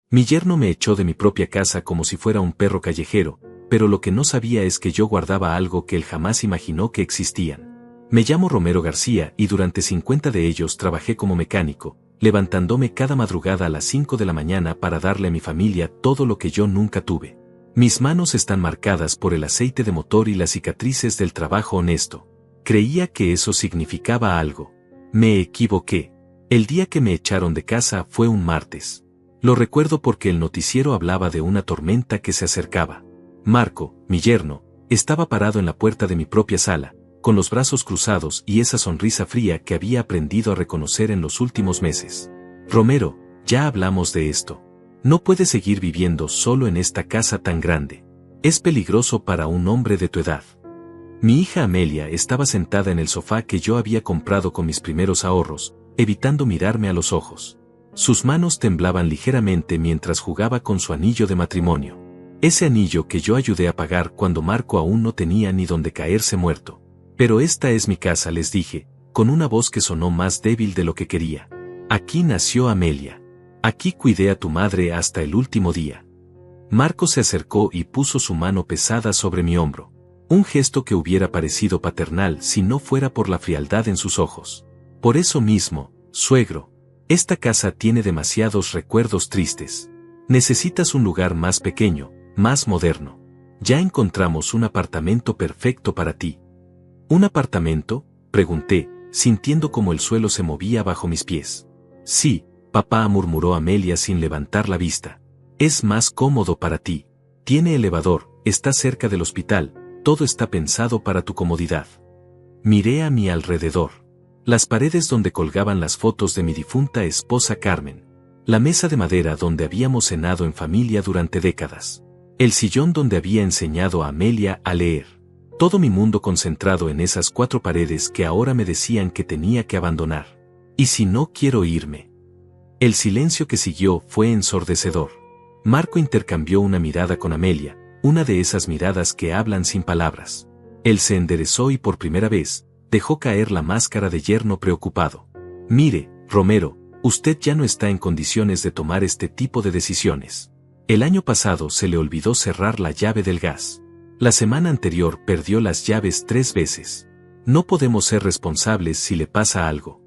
Mi yerno me echó de mi propia casa como si fuera un perro callejero, pero lo que no sabía es que yo guardaba algo que él jamás imaginó que existían. Me llamo Romero García y durante 50 de ellos trabajé como mecánico, levantándome cada madrugada a las 5 de la mañana para darle a mi familia todo lo que yo nunca tuve. Mis manos están marcadas por el aceite de motor y las cicatrices del trabajo honesto. Creía que eso significaba algo. Me equivoqué. El día que me echaron de casa fue un martes. Lo recuerdo porque el noticiero hablaba de una tormenta que se acercaba. Marco, mi yerno, estaba parado en la puerta de mi propia sala, con los brazos cruzados y esa sonrisa fría que había aprendido a reconocer en los últimos meses. Romero, ya hablamos de esto. No puedes seguir viviendo solo en esta casa tan grande. Es peligroso para un hombre de tu edad. Mi hija Amelia estaba sentada en el sofá que yo había comprado con mis primeros ahorros, evitando mirarme a los ojos. Sus manos temblaban ligeramente mientras jugaba con su anillo de matrimonio. Ese anillo que yo ayudé a pagar cuando Marco aún no tenía ni donde caerse muerto. Pero esta es mi casa, les dije, con una voz que sonó más débil de lo que quería. Aquí nació Amelia. Aquí cuidé a tu madre hasta el último día. Marco se acercó y puso su mano pesada sobre mi hombro. Un gesto que hubiera parecido paternal si no fuera por la frialdad en sus ojos. Por eso mismo, suegro, esta casa tiene demasiados recuerdos tristes. Necesitas un lugar más pequeño, más moderno. Ya encontramos un apartamento perfecto para ti. ¿Un apartamento?, pregunté, sintiendo como el suelo se movía bajo mis pies. Sí, papá, murmuró Amelia sin levantar la vista. Es más cómodo para ti. Tiene elevador, está cerca del hospital, todo está pensado para tu comodidad. Miré a mi alrededor. Las paredes donde colgaban las fotos de mi difunta esposa Carmen. La mesa de madera donde habíamos cenado en familia durante décadas. El sillón donde había enseñado a Amelia a leer. Todo mi mundo concentrado en esas 4 paredes que ahora me decían que tenía que abandonar. ¿Y si no quiero irme? El silencio que siguió fue ensordecedor. Marco intercambió una mirada con Amelia, una de esas miradas que hablan sin palabras. Él se enderezó y por primera vez, dejó caer la máscara de yerno preocupado. Mire, Romero, usted ya no está en condiciones de tomar este tipo de decisiones. El año pasado se le olvidó cerrar la llave del gas. La semana anterior perdió las llaves 3 veces. No podemos ser responsables si le pasa algo.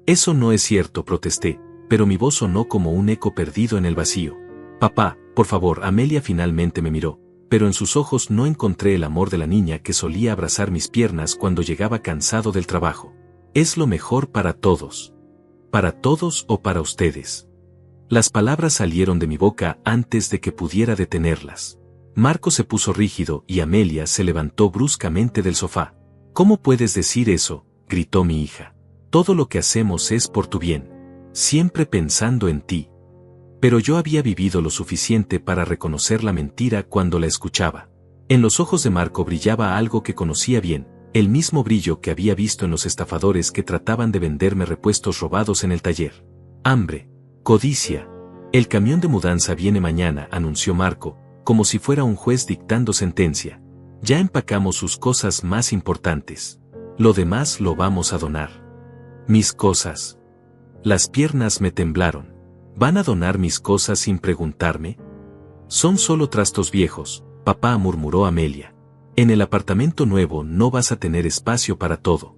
Eso no es cierto, protesté, pero mi voz sonó como un eco perdido en el vacío. Papá, por favor. Amelia finalmente me miró, pero en sus ojos no encontré el amor de la niña que solía abrazar mis piernas cuando llegaba cansado del trabajo. Es lo mejor para todos. ¿Para todos o para ustedes? Las palabras salieron de mi boca antes de que pudiera detenerlas. Marco se puso rígido y Amelia se levantó bruscamente del sofá. ¿Cómo puedes decir eso?, gritó mi hija. Todo lo que hacemos es por tu bien. Siempre pensando en ti. Pero yo había vivido lo suficiente para reconocer la mentira cuando la escuchaba. En los ojos de Marco brillaba algo que conocía bien, el mismo brillo que había visto en los estafadores que trataban de venderme repuestos robados en el taller. Hambre. Codicia. El camión de mudanza viene mañana, anunció Marco, como si fuera un juez dictando sentencia. Ya empacamos sus cosas más importantes. Lo demás lo vamos a donar. Mis cosas. Las piernas me temblaron. ¿Van a donar mis cosas sin preguntarme? Son solo trastos viejos, papá, murmuró Amelia. En el apartamento nuevo no vas a tener espacio para todo.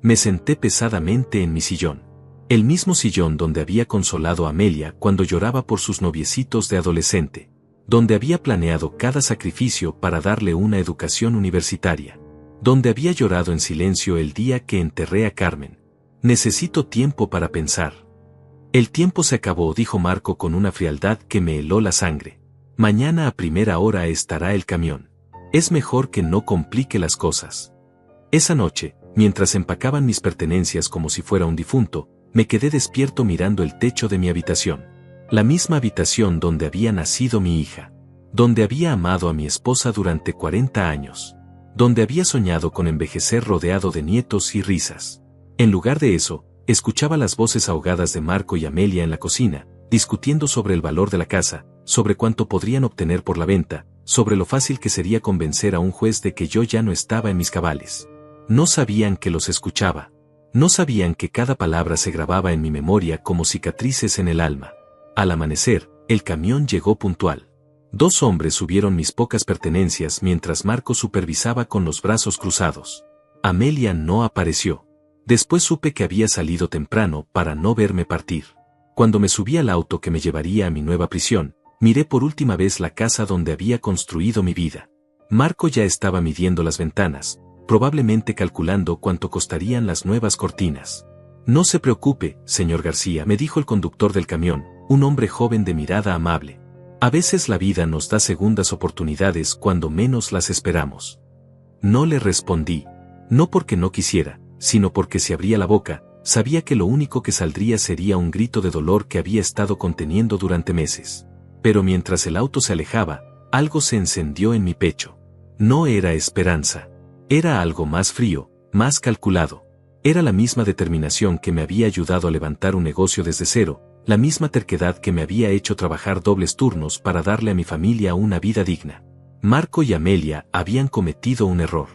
Me senté pesadamente en mi sillón. El mismo sillón donde había consolado a Amelia cuando lloraba por sus noviecitos de adolescente. Donde había planeado cada sacrificio para darle una educación universitaria. Donde había llorado en silencio el día que enterré a Carmen. Necesito tiempo para pensar. El tiempo se acabó, dijo Marco con una frialdad que me heló la sangre. Mañana a primera hora estará el camión. Es mejor que no complique las cosas. Esa noche, mientras empacaban mis pertenencias como si fuera un difunto, me quedé despierto mirando el techo de mi habitación. La misma habitación donde había nacido mi hija. Donde había amado a mi esposa durante 40 años. Donde había soñado con envejecer rodeado de nietos y risas. En lugar de eso, escuchaba las voces ahogadas de Marco y Amelia en la cocina, discutiendo sobre el valor de la casa, sobre cuánto podrían obtener por la venta, sobre lo fácil que sería convencer a un juez de que yo ya no estaba en mis cabales. No sabían que los escuchaba. No sabían que cada palabra se grababa en mi memoria como cicatrices en el alma. Al amanecer, El camión llegó puntual. 2 hombres subieron mis pocas pertenencias mientras Marco supervisaba con los brazos cruzados. Amelia no apareció. Después supe que había salido temprano para no verme partir. Cuando me subí al auto que me llevaría a mi nueva prisión, miré por última vez la casa donde había construido mi vida. Marco ya estaba midiendo las ventanas, probablemente calculando cuánto costarían las nuevas cortinas. No se preocupe, señor García, me dijo el conductor del camión, un hombre joven de mirada amable. A veces la vida nos da segundas oportunidades cuando menos las esperamos. No le respondí. No porque no quisiera, sino porque si abría la boca, sabía que lo único que saldría sería un grito de dolor que había estado conteniendo durante meses. Pero mientras el auto se alejaba, algo se encendió en mi pecho. No era esperanza. Era algo más frío, más calculado. Era la misma determinación que me había ayudado a levantar un negocio desde cero, la misma terquedad que me había hecho trabajar dobles turnos para darle a mi familia una vida digna. Marco y Amelia habían cometido un error.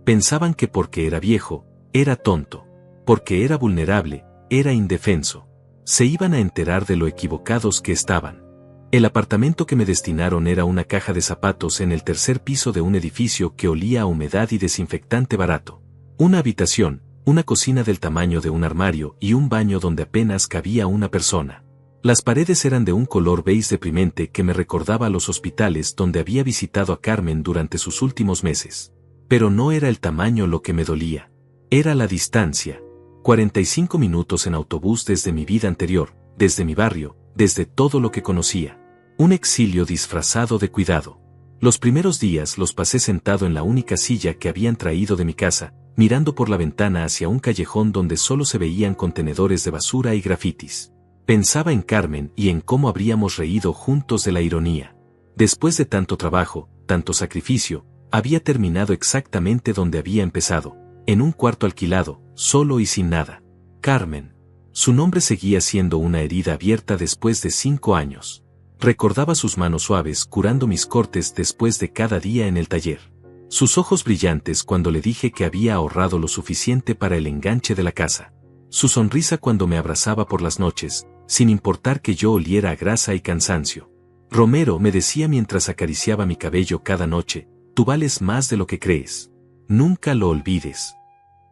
Pensaban que porque era viejo, era tonto. Porque era vulnerable, era indefenso. Se iban a enterar de lo equivocados que estaban. El apartamento que me destinaron era una caja de zapatos en el 3er piso de un edificio que olía a humedad y desinfectante barato. Una habitación, una cocina del tamaño de un armario y un baño donde apenas cabía una persona. Las paredes eran de un color beige deprimente que me recordaba a los hospitales donde había visitado a Carmen durante sus últimos meses. Pero no era el tamaño lo que me dolía. Era la distancia. 45 minutos en autobús desde mi vida anterior, desde mi barrio, desde todo lo que conocía. Un exilio disfrazado de cuidado. Los primeros días los pasé sentado en la única silla que habían traído de mi casa, mirando por la ventana hacia un callejón donde solo se veían contenedores de basura y grafitis. Pensaba en Carmen y en cómo habríamos reído juntos de la ironía. Después de tanto trabajo, tanto sacrificio, había terminado exactamente donde había empezado, en un cuarto alquilado, solo y sin nada. Carmen. Su nombre seguía siendo una herida abierta después de 5 años. Recordaba sus manos suaves curando mis cortes después de cada día en el taller. Sus ojos brillantes cuando le dije que había ahorrado lo suficiente para el enganche de la casa. Su sonrisa cuando me abrazaba por las noches, sin importar que yo oliera a grasa y cansancio. Romero, me decía mientras acariciaba mi cabello cada noche, tú vales más de lo que crees. Nunca lo olvides.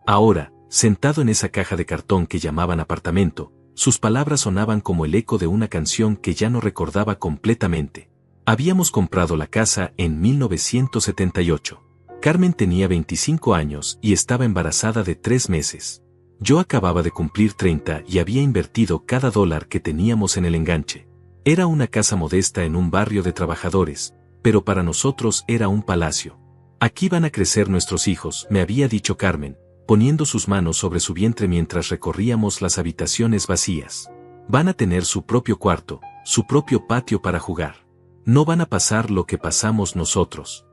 Ahora, sentado en esa caja de cartón que llamaban apartamento, sus palabras sonaban como el eco de una canción que ya no recordaba completamente. Habíamos comprado la casa en 1978. Carmen tenía 25 años y estaba embarazada de 3 meses. Yo acababa de cumplir 30 y había invertido cada dólar que teníamos en el enganche. Era una casa modesta en un barrio de trabajadores, pero para nosotros era un palacio. Aquí van a crecer nuestros hijos, me había dicho Carmen, poniendo sus manos sobre su vientre mientras recorríamos las habitaciones vacías. Van a tener su propio cuarto, su propio patio para jugar. No van a pasar lo que pasamos nosotros.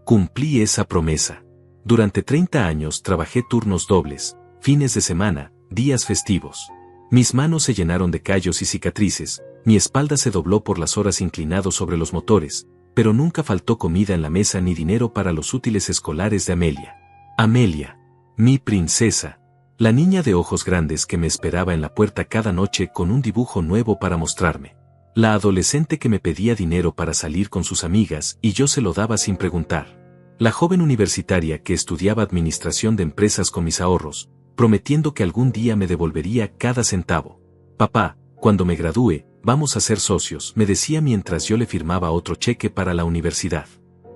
Cumplí esa promesa. Durante 30 años trabajé turnos dobles, fines de semana, días festivos. Mis manos se llenaron de callos y cicatrices, mi espalda se dobló por las horas inclinado sobre los motores, pero nunca faltó comida en la mesa ni dinero para los útiles escolares de Amelia. Amelia, mi princesa, la niña de ojos grandes que me esperaba en la puerta cada noche con un dibujo nuevo para mostrarme. La adolescente que me pedía dinero para salir con sus amigas y yo se lo daba sin preguntar. La joven universitaria que estudiaba administración de empresas con mis ahorros, prometiendo que algún día me devolvería cada centavo. Papá, cuando me gradúe, vamos a ser socios, me decía mientras yo le firmaba otro cheque para la universidad.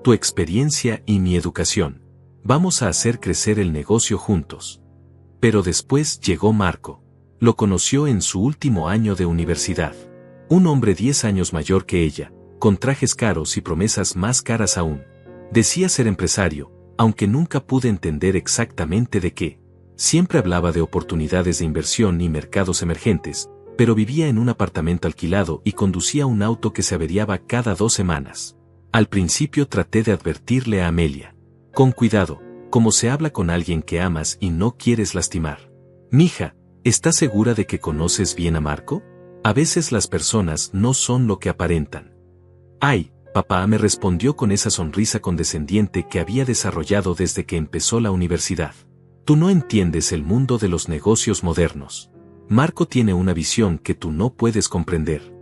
Tu experiencia y mi educación. Vamos a hacer crecer el negocio juntos. Pero después llegó Marco. Lo conoció en su último año de universidad. Un hombre 10 años mayor que ella, con trajes caros y promesas más caras aún. Decía ser empresario, aunque nunca pude entender exactamente de qué. Siempre hablaba de oportunidades de inversión y mercados emergentes, pero vivía en un apartamento alquilado y conducía un auto que se averiaba cada 2 semanas. Al principio traté de advertirle a Amelia. Con cuidado, como se habla con alguien que amas y no quieres lastimar. Mija, ¿estás segura de que conoces bien a Marco? A veces las personas no son lo que aparentan. Ay, papá, me respondió con esa sonrisa condescendiente que había desarrollado desde que empezó la universidad. Tú no entiendes el mundo de los negocios modernos. Marco tiene una visión que tú no puedes comprender.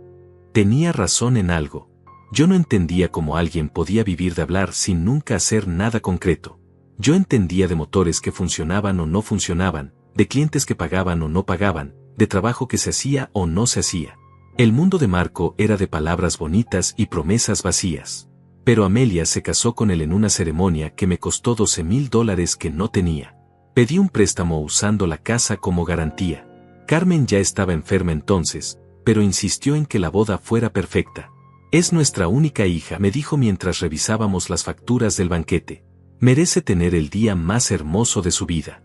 Tenía razón en algo. Yo no entendía cómo alguien podía vivir de hablar sin nunca hacer nada concreto. Yo entendía de motores que funcionaban o no funcionaban, de clientes que pagaban o no pagaban, de trabajo que se hacía o no se hacía. El mundo de Marco era de palabras bonitas y promesas vacías. Pero Amelia se casó con él en una ceremonia que me costó $12,000 que no tenía. Pedí un préstamo usando la casa como garantía. Carmen ya estaba enferma entonces, pero insistió en que la boda fuera perfecta. Es nuestra única hija, me dijo mientras revisábamos las facturas del banquete. Merece tener el día más hermoso de su vida.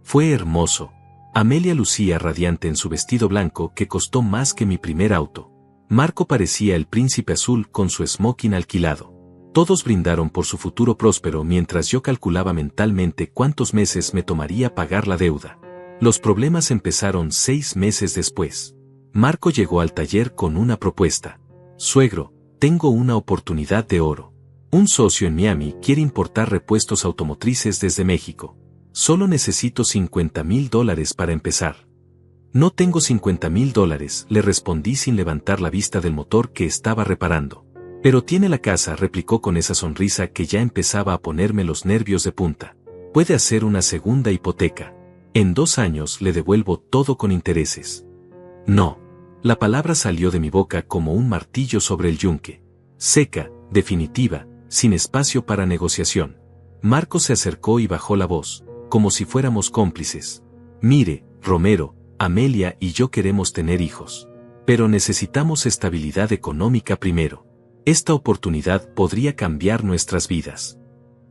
Fue hermoso. Amelia lucía radiante en su vestido blanco que costó más que mi primer auto. Marco parecía el príncipe azul con su smoking alquilado. Todos brindaron por su futuro próspero mientras yo calculaba mentalmente cuántos meses me tomaría pagar la deuda. Los problemas empezaron 6 meses después. Marco llegó al taller con una propuesta. Suegro, tengo una oportunidad de oro. Un socio en Miami quiere importar repuestos automotrices desde México. Solo necesito $50,000 para empezar. No tengo $50,000, le respondí sin levantar la vista del motor que estaba reparando. Pero tiene la casa, replicó con esa sonrisa que ya empezaba a ponerme los nervios de punta. Puede hacer una segunda hipoteca. En 2 años le devuelvo todo con intereses. No. La palabra salió de mi boca como un martillo sobre el yunque. Seca, definitiva, sin espacio para negociación. Marco se acercó y bajó la voz, como si fuéramos cómplices. Mire, Romero, Amelia y yo queremos tener hijos. Pero necesitamos estabilidad económica primero. Esta oportunidad podría cambiar nuestras vidas.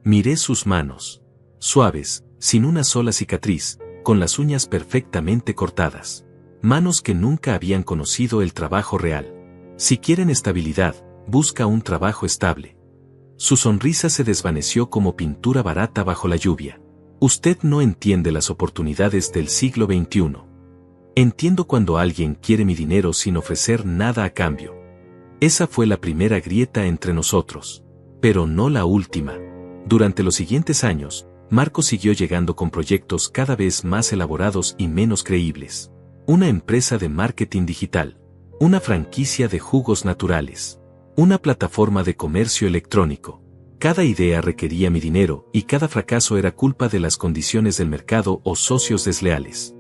Miré sus manos. Suaves, sin una sola cicatriz, con las uñas perfectamente cortadas. Manos que nunca habían conocido el trabajo real. Si quieren estabilidad, busca un trabajo estable. Su sonrisa se desvaneció como pintura barata bajo la lluvia. Usted no entiende las oportunidades del siglo XXI. Entiendo cuando alguien quiere mi dinero sin ofrecer nada a cambio. Esa fue la primera grieta entre nosotros. Pero no la última. Durante los siguientes años, Marco siguió llegando con proyectos cada vez más elaborados y menos creíbles. Una empresa de marketing digital. Una franquicia de jugos naturales. Una plataforma de comercio electrónico. Cada idea requería mi dinero y cada fracaso era culpa de las condiciones del mercado o socios desleales.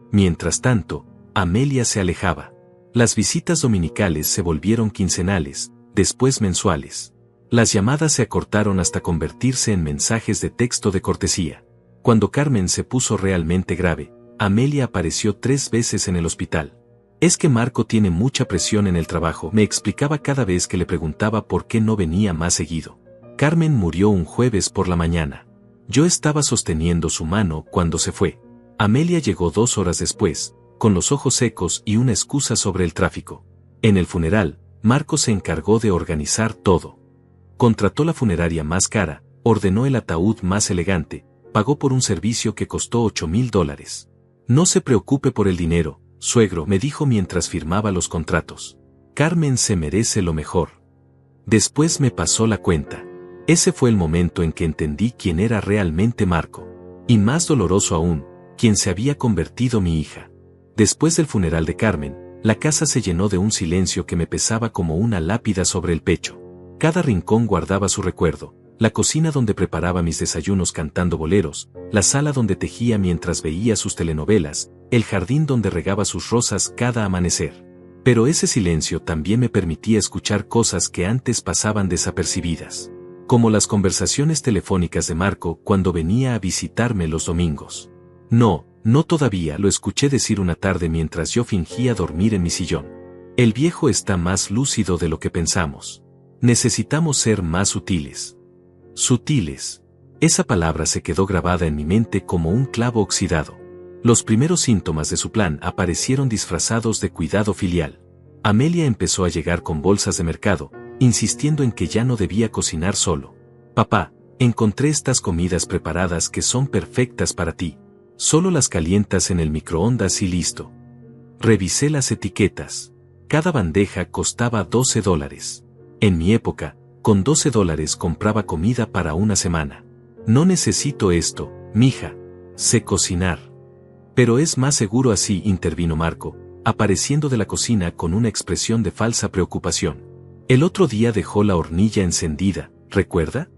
Mientras tanto, Amelia se alejaba. Las visitas dominicales se volvieron quincenales, después mensuales. Las llamadas se acortaron hasta convertirse en mensajes de texto de cortesía. Cuando Carmen se puso realmente grave, Amelia apareció 3 veces en el hospital. Es que Marco tiene mucha presión en el trabajo, me explicaba cada vez que le preguntaba por qué no venía más seguido. Carmen murió un jueves por la mañana. Yo estaba sosteniendo su mano cuando se fue. Amelia llegó 2 horas después, con los ojos secos y una excusa sobre el tráfico. En el funeral, Marco se encargó de organizar todo. Contrató la funeraria más cara, ordenó el ataúd más elegante, pagó por un servicio que costó $8,000. No se preocupe por el dinero, suegro, me dijo mientras firmaba los contratos. Carmen se merece lo mejor. Después me pasó la cuenta. Ese fue el momento en que entendí quién era realmente Marco. Y más doloroso aún, quién se había convertido mi hija. Después del funeral de Carmen, la casa se llenó de un silencio que me pesaba como una lápida sobre el pecho. Cada rincón guardaba su recuerdo, la cocina donde preparaba mis desayunos cantando boleros, la sala donde tejía mientras veía sus telenovelas, el jardín donde regaba sus rosas cada amanecer. Pero ese silencio también me permitía escuchar cosas que antes pasaban desapercibidas. Como las conversaciones telefónicas de Marco cuando venía a visitarme los domingos. No todavía, lo escuché decir una tarde mientras yo fingía dormir en mi sillón. El viejo está más lúcido de lo que pensamos. Necesitamos ser más sutiles. Sutiles. Esa palabra se quedó grabada en mi mente como un clavo oxidado. Los primeros síntomas de su plan aparecieron disfrazados de cuidado filial. Amelia empezó a llegar con bolsas de mercado, insistiendo en que ya no debía cocinar solo. Papá, encontré estas comidas preparadas que son perfectas para ti. Solo las calientas en el microondas y listo. Revisé las etiquetas. Cada bandeja costaba $12. En mi época, con $12 compraba comida para una semana. No necesito esto, mija. Sé cocinar. Pero es más seguro así, intervino Marco, apareciendo de la cocina con una expresión de falsa preocupación. El otro día dejó la hornilla encendida, ¿recuerda?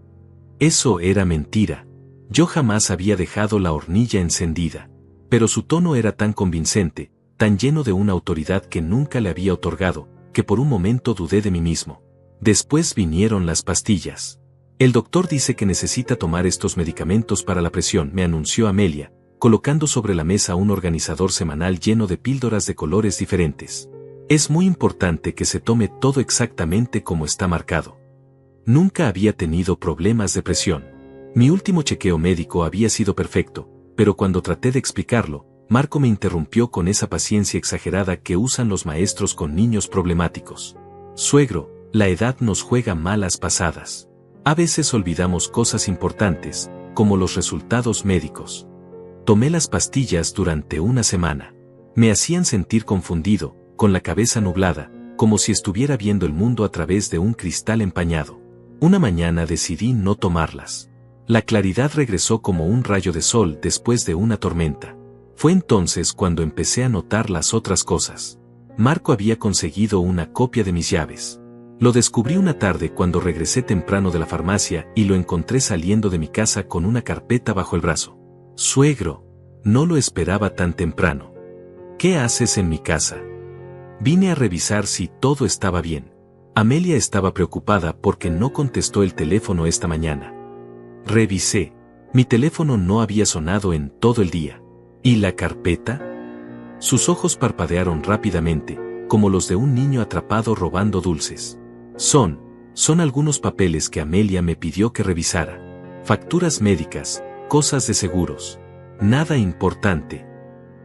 Eso era mentira. Yo jamás había dejado la hornilla encendida. Pero su tono era tan convincente, tan lleno de una autoridad que nunca le había otorgado, que por un momento dudé de mí mismo. Después vinieron las pastillas. El doctor dice que necesita tomar estos medicamentos para la presión, me anunció Amelia, colocando sobre la mesa un organizador semanal lleno de píldoras de colores diferentes. Es muy importante que se tome todo exactamente como está marcado. Nunca había tenido problemas de presión. Mi último chequeo médico había sido perfecto, pero cuando traté de explicarlo, Marco me interrumpió con esa paciencia exagerada que usan los maestros con niños problemáticos. Suegro, la edad nos juega malas pasadas. A veces olvidamos cosas importantes, como los resultados médicos. Tomé las pastillas durante una semana. Me hacían sentir confundido, con la cabeza nublada, como si estuviera viendo el mundo a través de un cristal empañado. Una mañana decidí no tomarlas. La claridad regresó como un rayo de sol después de una tormenta. Fue entonces cuando empecé a notar las otras cosas. Marco había conseguido una copia de mis llaves. Lo descubrí una tarde cuando regresé temprano de la farmacia y lo encontré saliendo de mi casa con una carpeta bajo el brazo. Suegro, no lo esperaba tan temprano. ¿Qué haces en mi casa? Vine a revisar si todo estaba bien. Amelia estaba preocupada porque no contestó el teléfono esta mañana. Revisé. Mi teléfono no había sonado en todo el día. ¿Y la carpeta? Sus ojos parpadearon rápidamente, como los de un niño atrapado robando dulces. Son algunos papeles que Amelia me pidió que revisara. Facturas médicas, cosas de seguros. Nada importante.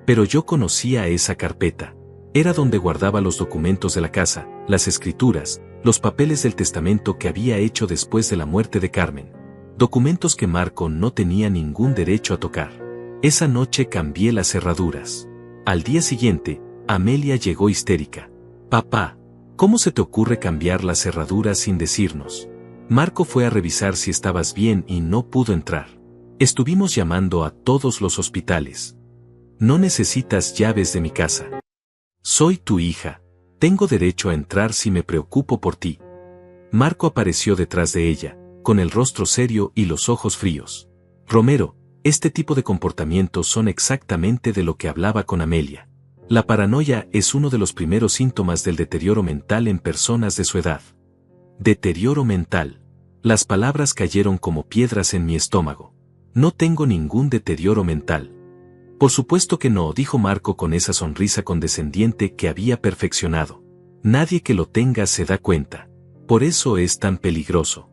Pero yo conocía esa carpeta. Era donde guardaba los documentos de la casa, las escrituras, los papeles del testamento que había hecho después de la muerte de Carmen. Documentos que Marco no tenía ningún derecho a tocar. Esa noche cambié las cerraduras. Al día siguiente, Amelia llegó histérica. Papá, ¿cómo se te ocurre cambiar las cerraduras sin decirnos? Marco fue a revisar si estabas bien y no pudo entrar. Estuvimos llamando a todos los hospitales. No necesitas llaves de mi casa. Soy tu hija. Tengo derecho a entrar si me preocupo por ti. Marco apareció detrás de ella, con el rostro serio y los ojos fríos. Romero, este tipo de comportamientos son exactamente de lo que hablaba con Amelia. La paranoia es uno de los primeros síntomas del deterioro mental en personas de su edad. Deterioro mental. Las palabras cayeron como piedras en mi estómago. No tengo ningún deterioro mental. Por supuesto que no, dijo Marco con esa sonrisa condescendiente que había perfeccionado. Nadie que lo tenga se da cuenta. Por eso es tan peligroso.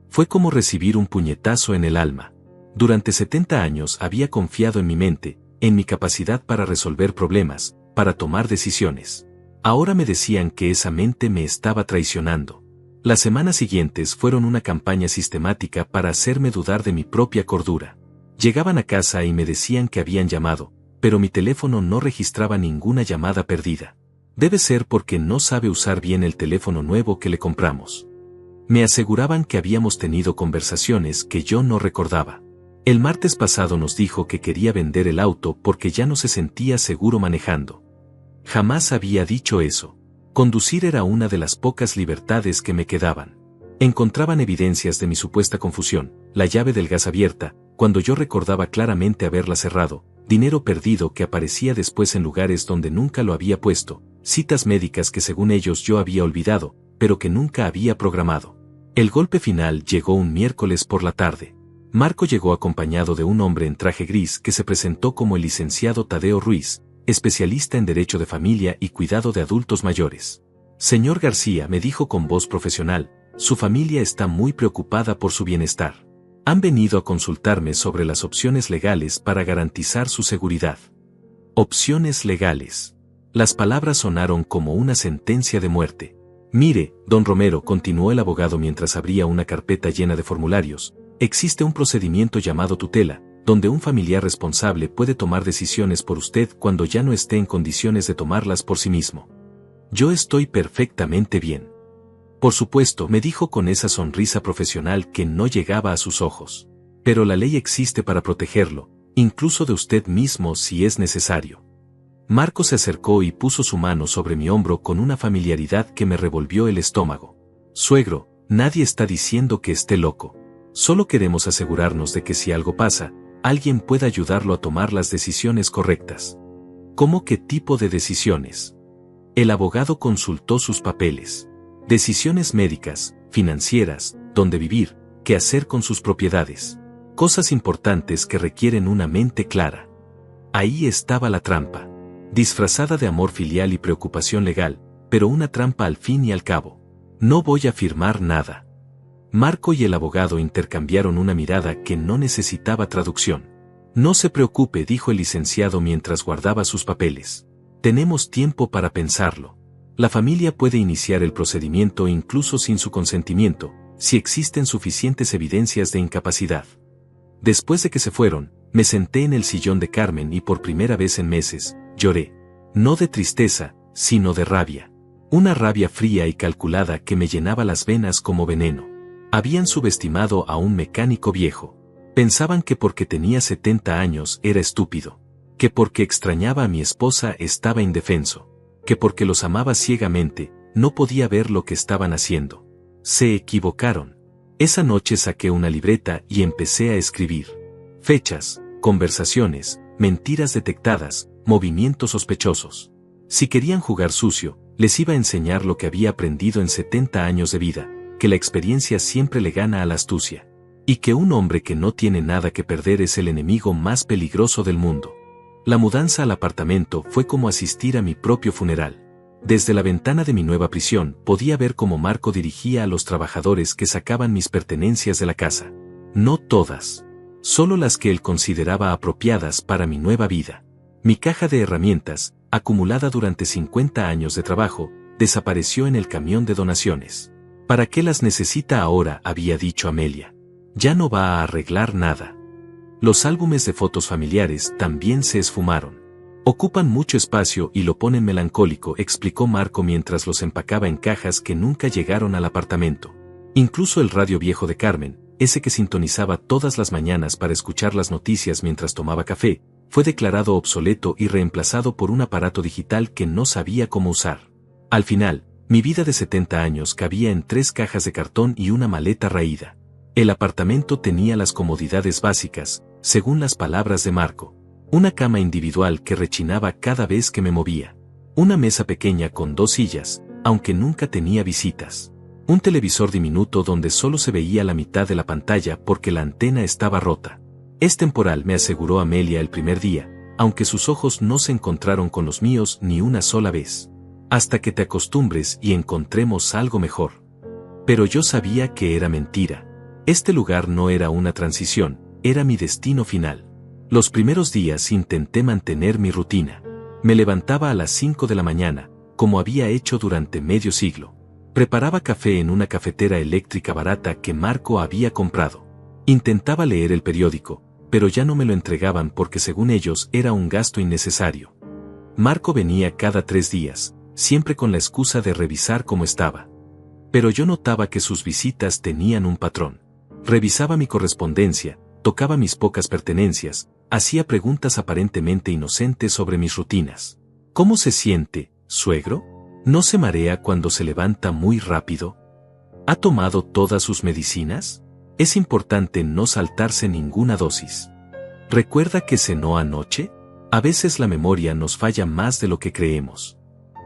Fue como recibir un puñetazo en el alma. Durante 70 años había confiado en mi mente, en mi capacidad para resolver problemas, para tomar decisiones. Ahora me decían que esa mente me estaba traicionando. Las semanas siguientes fueron una campaña sistemática para hacerme dudar de mi propia cordura. Llegaban a casa y me decían que habían llamado, pero mi teléfono no registraba ninguna llamada perdida. Debe ser porque no sabe usar bien el teléfono nuevo que le compramos. Me aseguraban que habíamos tenido conversaciones que yo no recordaba. El martes pasado nos dijo que quería vender el auto porque ya no se sentía seguro manejando. Jamás había dicho eso. Conducir era una de las pocas libertades que me quedaban. Encontraban evidencias de mi supuesta confusión, la llave del gas abierta, cuando yo recordaba claramente haberla cerrado, dinero perdido que aparecía después en lugares donde nunca lo había puesto, citas médicas que según ellos yo había olvidado, pero que nunca había programado. El golpe final llegó un miércoles por la tarde. Marco llegó acompañado de un hombre en traje gris que se presentó como el licenciado Tadeo Ruiz, especialista en Derecho de Familia y Cuidado de Adultos Mayores. Señor García, me dijo con voz profesional, su familia está muy preocupada por su bienestar. Han venido a consultarme sobre las opciones legales para garantizar su seguridad. Opciones legales. Las palabras sonaron como una sentencia de muerte. Mire, don Romero, continuó el abogado mientras abría una carpeta llena de formularios, existe un procedimiento llamado tutela, donde un familiar responsable puede tomar decisiones por usted cuando ya no esté en condiciones de tomarlas por sí mismo. Yo estoy perfectamente bien. Por supuesto, me dijo con esa sonrisa profesional que no llegaba a sus ojos. Pero la ley existe para protegerlo, incluso de usted mismo si es necesario. Marco se acercó y puso su mano sobre mi hombro con una familiaridad que me revolvió el estómago. Suegro, nadie está diciendo que esté loco. Solo queremos asegurarnos de que si algo pasa, alguien pueda ayudarlo a tomar las decisiones correctas. ¿Cómo qué tipo de decisiones? El abogado consultó sus papeles. Decisiones médicas, financieras, dónde vivir, qué hacer con sus propiedades. Cosas importantes que requieren una mente clara. Ahí estaba la trampa. Disfrazada de amor filial y preocupación legal, pero una trampa al fin y al cabo. No voy a firmar nada. Marco y el abogado intercambiaron una mirada que no necesitaba traducción. No se preocupe, dijo el licenciado mientras guardaba sus papeles. Tenemos tiempo para pensarlo. La familia puede iniciar el procedimiento incluso sin su consentimiento, si existen suficientes evidencias de incapacidad. Después de que se fueron, me senté en el sillón de Carmen y por primera vez en meses, lloré. No de tristeza, sino de rabia. Una rabia fría y calculada que me llenaba las venas como veneno. Habían subestimado a un mecánico viejo. Pensaban que porque tenía 70 años era estúpido. Que porque extrañaba a mi esposa estaba indefenso. Que porque los amaba ciegamente, no podía ver lo que estaban haciendo. Se equivocaron. Esa noche saqué una libreta y empecé a escribir. Fechas, conversaciones, mentiras detectadas, movimientos sospechosos. Si querían jugar sucio, les iba a enseñar lo que había aprendido en 70 años de vida, que la experiencia siempre le gana a la astucia. Y que un hombre que no tiene nada que perder es el enemigo más peligroso del mundo. La mudanza al apartamento fue como asistir a mi propio funeral. Desde la ventana de mi nueva prisión podía ver cómo Marco dirigía a los trabajadores que sacaban mis pertenencias de la casa. No todas. Solo las que él consideraba apropiadas para mi nueva vida. Mi caja de herramientas, acumulada durante 50 años de trabajo, desapareció en el camión de donaciones. ¿Para qué las necesita ahora?, había dicho Amelia. Ya no va a arreglar nada. Los álbumes de fotos familiares también se esfumaron. Ocupan mucho espacio y lo ponen melancólico, explicó Marco mientras los empacaba en cajas que nunca llegaron al apartamento. Incluso el radio viejo de Carmen, ese que sintonizaba todas las mañanas para escuchar las noticias mientras tomaba café, fue declarado obsoleto y reemplazado por un aparato digital que no sabía cómo usar. Al final, mi vida de 70 años cabía en 3 cajas de cartón y una maleta raída. El apartamento tenía las comodidades básicas, según las palabras de Marco. Una cama individual que rechinaba cada vez que me movía. Una mesa pequeña con 2 sillas, aunque nunca tenía visitas. Un televisor diminuto donde solo se veía la mitad de la pantalla porque la antena estaba rota. Es temporal, me aseguró Amelia el primer día, aunque sus ojos no se encontraron con los míos ni una sola vez. Hasta que te acostumbres y encontremos algo mejor. Pero yo sabía que era mentira. Este lugar no era una transición, era mi destino final. Los primeros días intenté mantener mi rutina. Me levantaba a las 5 de la mañana, como había hecho durante medio siglo. Preparaba café en una cafetera eléctrica barata que Marco había comprado. Intentaba leer el periódico, pero ya no me lo entregaban porque según ellos era un gasto innecesario. Marco venía cada 3 días, siempre con la excusa de revisar cómo estaba. Pero yo notaba que sus visitas tenían un patrón. Revisaba mi correspondencia, tocaba mis pocas pertenencias, hacía preguntas aparentemente inocentes sobre mis rutinas. ¿Cómo se siente, suegro? ¿No se marea cuando se levanta muy rápido? ¿Ha tomado todas sus medicinas? Es importante no saltarse ninguna dosis. ¿Recuerda que cenó anoche? A veces la memoria nos falla más de lo que creemos.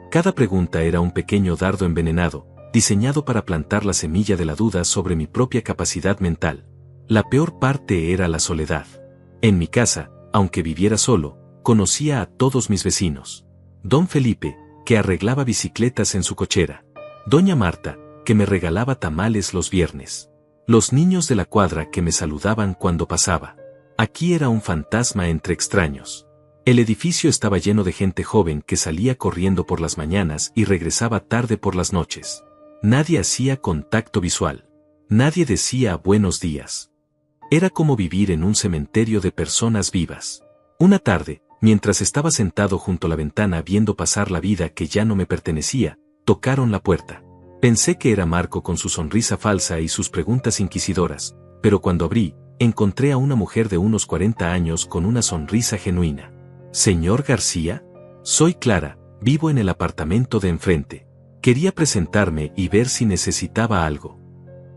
Cada pregunta era un pequeño dardo envenenado, diseñado para plantar la semilla de la duda sobre mi propia capacidad mental. La peor parte era la soledad. En mi casa, aunque viviera solo, conocía a todos mis vecinos. Don Felipe, que arreglaba bicicletas en su cochera. Doña Marta, que me regalaba tamales los viernes. Los niños de la cuadra que me saludaban cuando pasaba. Aquí era un fantasma entre extraños. El edificio estaba lleno de gente joven que salía corriendo por las mañanas y regresaba tarde por las noches. Nadie hacía contacto visual. Nadie decía buenos días. Era como vivir en un cementerio de personas vivas. Una tarde, mientras estaba sentado junto a la ventana viendo pasar la vida que ya no me pertenecía, tocaron la puerta. Pensé que era Marco con su sonrisa falsa y sus preguntas inquisidoras, pero cuando abrí, encontré a una mujer de unos 40 años con una sonrisa genuina. «¿Señor García?» Soy Clara, vivo en el apartamento de enfrente. Quería presentarme y ver si necesitaba algo.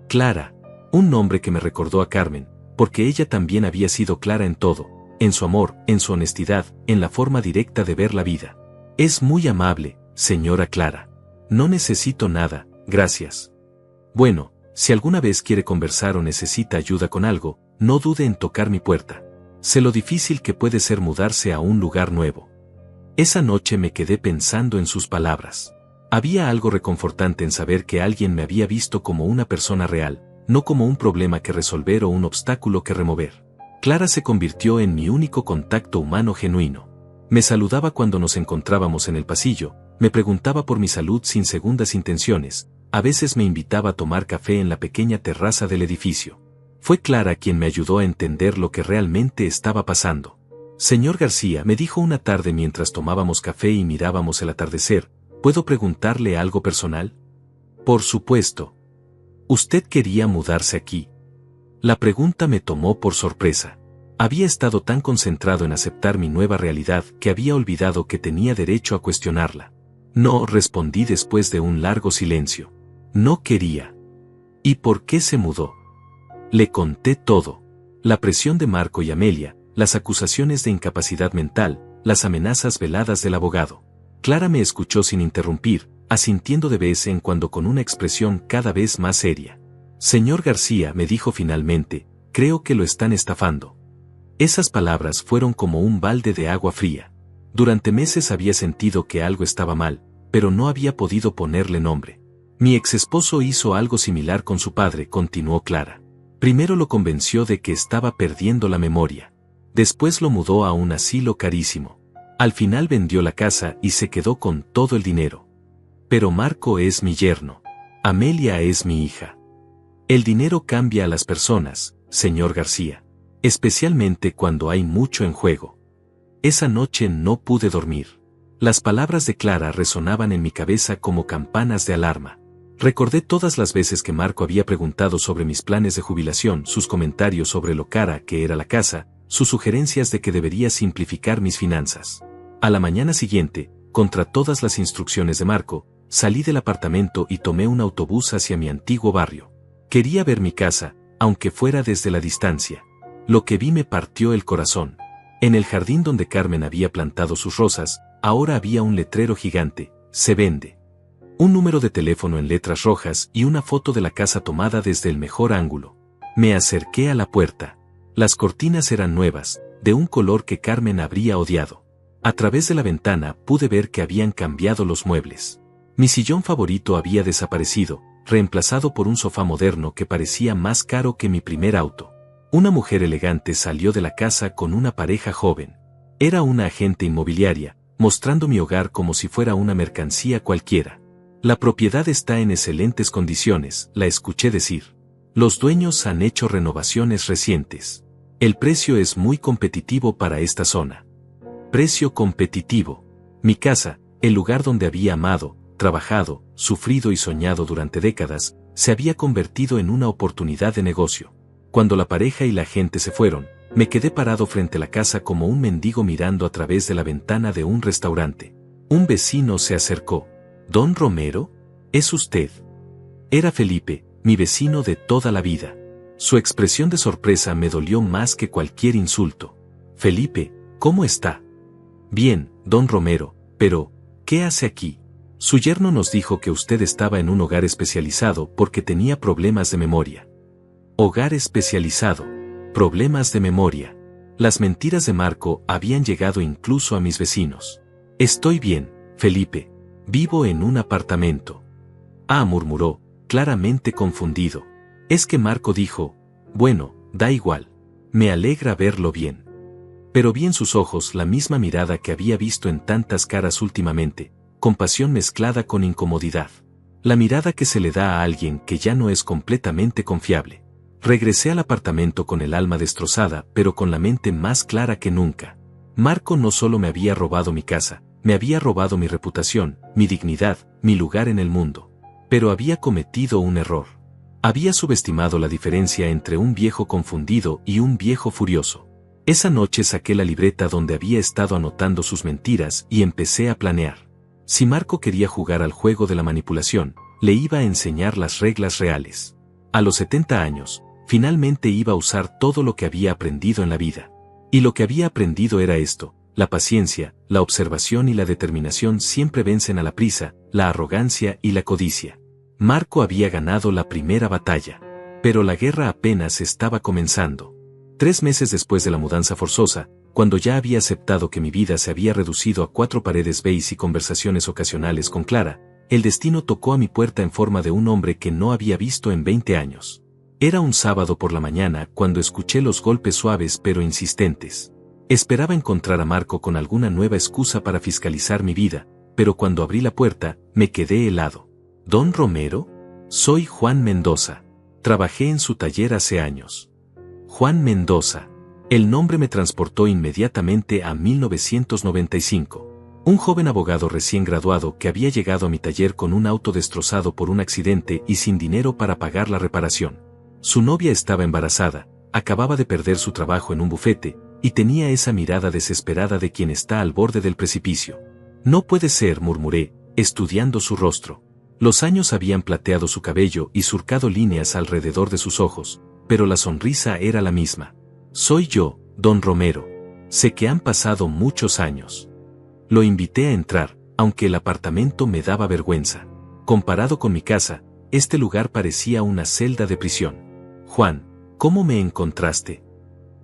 Clara, un nombre que me recordó a Carmen, porque ella también había sido clara en todo, en su amor, en su honestidad, en la forma directa de ver la vida. Es muy amable, señora Clara. No necesito nada, gracias. Bueno, si alguna vez quiere conversar o necesita ayuda con algo, no dude en tocar mi puerta. Sé lo difícil que puede ser mudarse a un lugar nuevo. Esa noche me quedé pensando en sus palabras. Había algo reconfortante en saber que alguien me había visto como una persona real, no como un problema que resolver o un obstáculo que remover. Clara se convirtió en mi único contacto humano genuino. Me saludaba cuando nos encontrábamos en el pasillo, me preguntaba por mi salud sin segundas intenciones, a veces me invitaba a tomar café en la pequeña terraza del edificio. Fue Clara quien me ayudó a entender lo que realmente estaba pasando. Señor García, me dijo una tarde mientras tomábamos café y mirábamos el atardecer, ¿puedo preguntarle algo personal? Por supuesto. ¿Usted quería mudarse aquí? La pregunta me tomó por sorpresa. Había estado tan concentrado en aceptar mi nueva realidad que había olvidado que tenía derecho a cuestionarla. No, respondí después de un largo silencio. No quería. ¿Y por qué se mudó? Le conté todo. La presión de Marco y Amelia, las acusaciones de incapacidad mental, las amenazas veladas del abogado. Clara me escuchó sin interrumpir, asintiendo de vez en cuando con una expresión cada vez más seria. Señor García, me dijo finalmente, creo que lo están estafando. Esas palabras fueron como un balde de agua fría. Durante meses había sentido que algo estaba mal, pero no había podido ponerle nombre. Mi exesposo hizo algo similar con su padre, continuó Clara. Primero lo convenció de que estaba perdiendo la memoria. Después lo mudó a un asilo carísimo. Al final vendió la casa y se quedó con todo el dinero. Pero Marco es mi yerno. Amelia es mi hija. El dinero cambia a las personas, señor García. Especialmente cuando hay mucho en juego. Esa noche no pude dormir. Las palabras de Clara resonaban en mi cabeza como campanas de alarma. Recordé todas las veces que Marco había preguntado sobre mis planes de jubilación, sus comentarios sobre lo cara que era la casa, sus sugerencias de que debería simplificar mis finanzas. A la mañana siguiente, contra todas las instrucciones de Marco, salí del apartamento y tomé un autobús hacia mi antiguo barrio. Quería ver mi casa, aunque fuera desde la distancia. Lo que vi me partió el corazón. En el jardín donde Carmen había plantado sus rosas, ahora había un letrero gigante, se vende. Un número de teléfono en letras rojas y una foto de la casa tomada desde el mejor ángulo. Me acerqué a la puerta. Las cortinas eran nuevas, de un color que Carmen habría odiado. A través de la ventana pude ver que habían cambiado los muebles. Mi sillón favorito había desaparecido, reemplazado por un sofá moderno que parecía más caro que mi primer auto. Una mujer elegante salió de la casa con una pareja joven. Era una agente inmobiliaria, mostrando mi hogar como si fuera una mercancía cualquiera. La propiedad está en excelentes condiciones, la escuché decir. Los dueños han hecho renovaciones recientes. El precio es muy competitivo para esta zona. Precio competitivo. Mi casa, el lugar donde había amado, trabajado, sufrido y soñado durante décadas, se había convertido en una oportunidad de negocio. Cuando la pareja y la gente se fueron, me quedé parado frente a la casa como un mendigo mirando a través de la ventana de un restaurante. Un vecino se acercó. ¿Don Romero? ¿Es usted? Era Felipe, mi vecino de toda la vida. Su expresión de sorpresa me dolió más que cualquier insulto. Felipe, ¿cómo está? Bien, don Romero, pero, ¿qué hace aquí? Su yerno nos dijo que usted estaba en un hogar especializado porque tenía problemas de memoria. Hogar especializado. Problemas de memoria. Las mentiras de Marco habían llegado incluso a mis vecinos. Estoy bien, Felipe. Vivo en un apartamento. Ah, murmuró, claramente confundido. Es que Marco dijo, bueno, da igual. Me alegra verlo bien. Pero vi en sus ojos la misma mirada que había visto en tantas caras últimamente, compasión mezclada con incomodidad. La mirada que se le da a alguien que ya no es completamente confiable. Regresé al apartamento con el alma destrozada, pero con la mente más clara que nunca. Marco no solo me había robado mi casa, me había robado mi reputación, mi dignidad, mi lugar en el mundo. Pero había cometido un error. Había subestimado la diferencia entre un viejo confundido y un viejo furioso. Esa noche saqué la libreta donde había estado anotando sus mentiras y empecé a planear. Si Marco quería jugar al juego de la manipulación, le iba a enseñar las reglas reales. A los 70 años, finalmente iba a usar todo lo que había aprendido en la vida. Y lo que había aprendido era esto: la paciencia, la observación y la determinación siempre vencen a la prisa, la arrogancia y la codicia. Marco había ganado la primera batalla, pero la guerra apenas estaba comenzando. 3 meses después de la mudanza forzosa, cuando ya había aceptado que mi vida se había reducido a 4 paredes beige y conversaciones ocasionales con Clara, el destino tocó a mi puerta en forma de un hombre que no había visto en 20 años. Era un sábado por la mañana cuando escuché los golpes suaves pero insistentes. Esperaba encontrar a Marco con alguna nueva excusa para fiscalizar mi vida, pero cuando abrí la puerta, me quedé helado. ¿Don Romero? Soy Juan Mendoza. Trabajé en su taller hace años. Juan Mendoza. El nombre me transportó inmediatamente a 1995. Un joven abogado recién graduado que había llegado a mi taller con un auto destrozado por un accidente y sin dinero para pagar la reparación. Su novia estaba embarazada, acababa de perder su trabajo en un bufete, y tenía esa mirada desesperada de quien está al borde del precipicio. No puede ser, murmuré, estudiando su rostro. Los años habían plateado su cabello y surcado líneas alrededor de sus ojos, pero la sonrisa era la misma. Soy yo, don Romero. Sé que han pasado muchos años. Lo invité a entrar, aunque el apartamento me daba vergüenza. Comparado con mi casa, este lugar parecía una celda de prisión. Juan, ¿cómo me encontraste?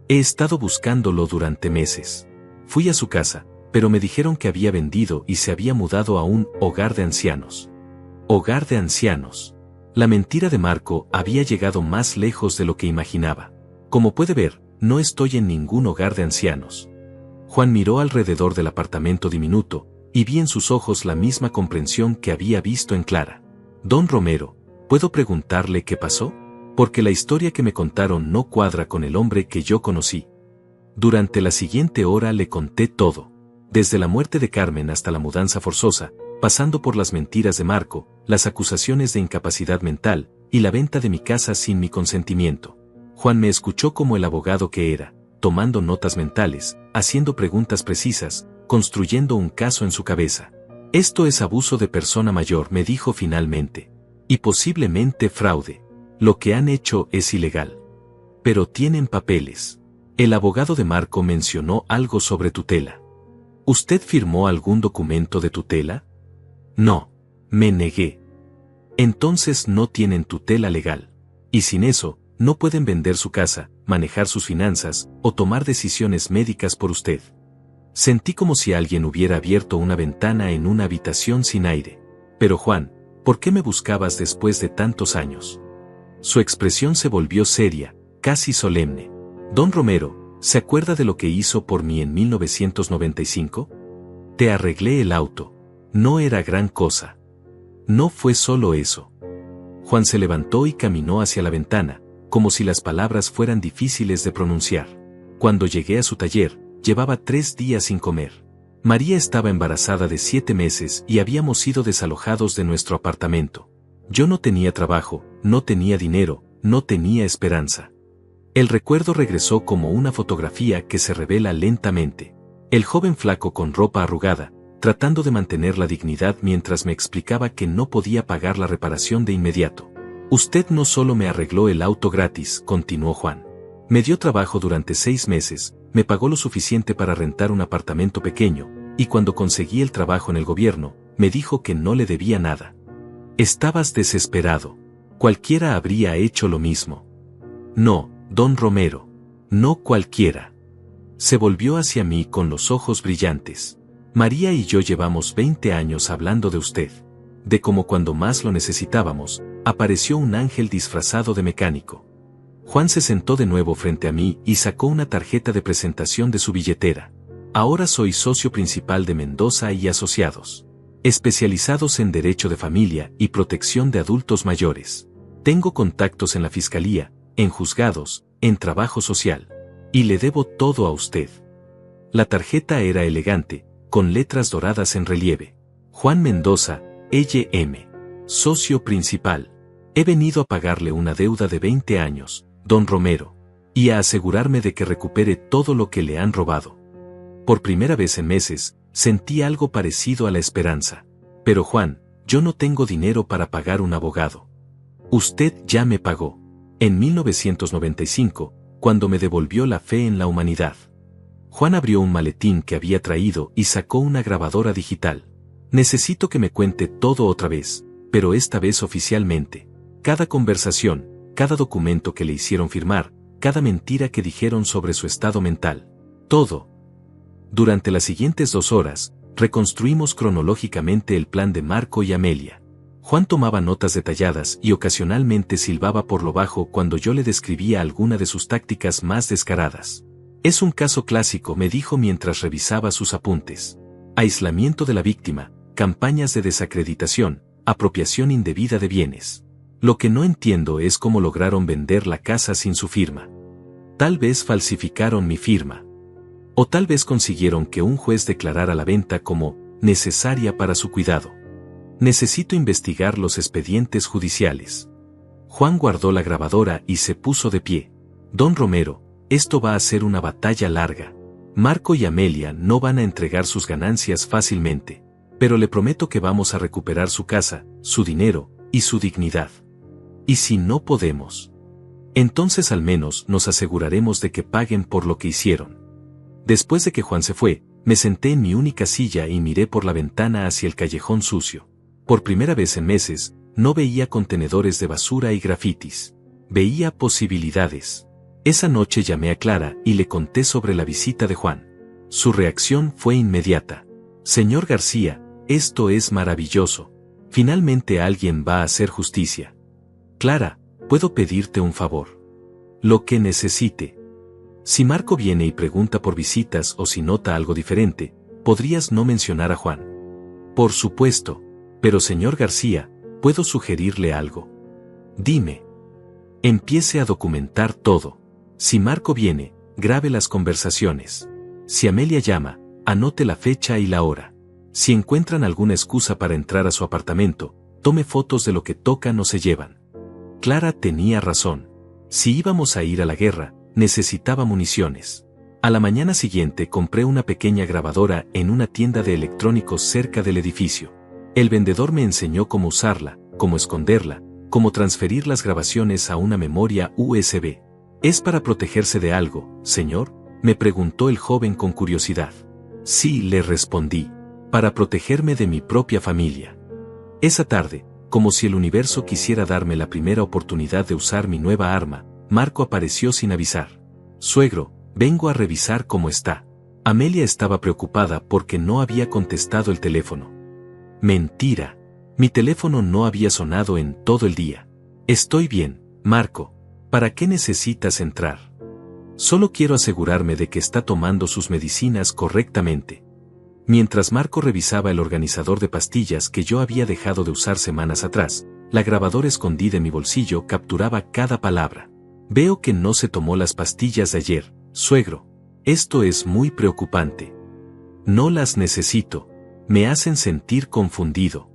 He estado buscándolo durante meses. Fui a su casa, pero me dijeron que había vendido y se había mudado a un hogar de ancianos. Hogar de ancianos. La mentira de Marco había llegado más lejos de lo que imaginaba. Como puede ver, no estoy en ningún hogar de ancianos. Juan miró alrededor del apartamento diminuto, y vi en sus ojos la misma comprensión que había visto en Clara. Don Romero, ¿puedo preguntarle qué pasó? Porque la historia que me contaron no cuadra con el hombre que yo conocí. Durante la siguiente hora le conté todo. Desde la muerte de Carmen hasta la mudanza forzosa, pasando por las mentiras de Marco, las acusaciones de incapacidad mental, y la venta de mi casa sin mi consentimiento. Juan me escuchó como el abogado que era, tomando notas mentales, haciendo preguntas precisas, construyendo un caso en su cabeza. Esto es abuso de persona mayor, me dijo finalmente. Y posiblemente fraude. Lo que han hecho es ilegal. Pero tienen papeles. El abogado de Marco mencionó algo sobre tutela. ¿Usted firmó algún documento de tutela? No. Me negué. Entonces no tienen tutela legal. Y sin eso, no pueden vender su casa, manejar sus finanzas, o tomar decisiones médicas por usted. Sentí como si alguien hubiera abierto una ventana en una habitación sin aire. Pero Juan, ¿por qué me buscabas después de tantos años? Su expresión se volvió seria, casi solemne. Don Romero, ¿se acuerda de lo que hizo por mí en 1995? Te arreglé el auto. No era gran cosa. No fue solo eso. Juan se levantó y caminó hacia la ventana, como si las palabras fueran difíciles de pronunciar. Cuando llegué a su taller, llevaba 3 días sin comer. María estaba embarazada de 7 meses y habíamos sido desalojados de nuestro apartamento. Yo no tenía trabajo, no tenía dinero, no tenía esperanza. El recuerdo regresó como una fotografía que se revela lentamente. El joven flaco con ropa arrugada, tratando de mantener la dignidad mientras me explicaba que no podía pagar la reparación de inmediato. Usted no solo me arregló el auto gratis, continuó Juan. Me dio trabajo durante 6 meses, me pagó lo suficiente para rentar un apartamento pequeño, y cuando conseguí el trabajo en el gobierno, me dijo que no le debía nada. Estabas desesperado. Cualquiera habría hecho lo mismo. No, don Romero. No cualquiera. Se volvió hacia mí con los ojos brillantes. María y yo llevamos 20 años hablando de usted. De cómo cuando más lo necesitábamos, apareció un ángel disfrazado de mecánico. Juan se sentó de nuevo frente a mí y sacó una tarjeta de presentación de su billetera. Ahora soy socio principal de Mendoza y Asociados, especializados en derecho de familia y protección de adultos mayores. Tengo contactos en la fiscalía, en juzgados, en trabajo social. Y le debo todo a usted. La tarjeta era elegante, con letras doradas en relieve. Juan Mendoza, LM. Socio principal. He venido a pagarle una deuda de 20 años, don Romero. y a asegurarme de que recupere todo lo que le han robado. Por primera vez en meses, sentí algo parecido a la esperanza. Pero Juan, yo no tengo dinero para pagar un abogado. Usted ya me pagó. En 1995, cuando me devolvió la fe en la humanidad. Juan abrió un maletín que había traído y sacó una grabadora digital. Necesito que me cuente todo otra vez, pero esta vez oficialmente. Cada conversación, cada documento que le hicieron firmar, cada mentira que dijeron sobre su estado mental. Todo. Durante las siguientes 2 horas, reconstruimos cronológicamente el plan de Marco y Amelia. Juan tomaba notas detalladas y ocasionalmente silbaba por lo bajo cuando yo le describía alguna de sus tácticas más descaradas. Es un caso clásico, me dijo mientras revisaba sus apuntes. Aislamiento de la víctima, campañas de desacreditación, apropiación indebida de bienes. Lo que no entiendo es cómo lograron vender la casa sin su firma. Tal vez falsificaron mi firma. O tal vez consiguieron que un juez declarara la venta como necesaria para su cuidado. Necesito investigar los expedientes judiciales. Juan guardó la grabadora y se puso de pie. Don Romero, esto va a ser una batalla larga. Marco y Amelia no van a entregar sus ganancias fácilmente, pero le prometo que vamos a recuperar su casa, su dinero y su dignidad. ¿Y si no podemos? Entonces al menos nos aseguraremos de que paguen por lo que hicieron. Después de que Juan se fue, me senté en mi única silla y miré por la ventana hacia el callejón sucio. Por primera vez en meses, no veía contenedores de basura y grafitis. Veía posibilidades. Esa noche llamé a Clara y le conté sobre la visita de Juan. Su reacción fue inmediata. Señor García, esto es maravilloso. Finalmente alguien va a hacer justicia. Clara, ¿puedo pedirte un favor? Lo que necesite. Si Marco viene y pregunta por visitas o si nota algo diferente, ¿podrías no mencionar a Juan? Por supuesto. Pero señor García, ¿puedo sugerirle algo? Dime. Empiece a documentar todo. Si Marco viene, grabe las conversaciones. Si Amelia llama, anote la fecha y la hora. Si encuentran alguna excusa para entrar a su apartamento, tome fotos de lo que tocan o se llevan. Clara tenía razón. Si íbamos a ir a la guerra, necesitaba municiones. A la mañana siguiente compré una pequeña grabadora en una tienda de electrónicos cerca del edificio. El vendedor me enseñó cómo usarla, cómo esconderla, cómo transferir las grabaciones a una memoria USB. ¿Es para protegerse de algo, señor?, me preguntó el joven con curiosidad. Sí, le respondí. Para protegerme de mi propia familia. Esa tarde, como si el universo quisiera darme la primera oportunidad de usar mi nueva arma, Marco apareció sin avisar. Suegro, vengo a revisar cómo está. Amelia estaba preocupada porque no había contestado el teléfono. Mentira. Mi teléfono no había sonado en todo el día. Estoy bien, Marco. ¿Para qué necesitas entrar? Solo quiero asegurarme de que está tomando sus medicinas correctamente. Mientras Marco revisaba el organizador de pastillas que yo había dejado de usar semanas atrás, la grabadora escondida en mi bolsillo capturaba cada palabra. Veo que no se tomó las pastillas de ayer, suegro. Esto es muy preocupante. No las necesito. Me hacen sentir confundido.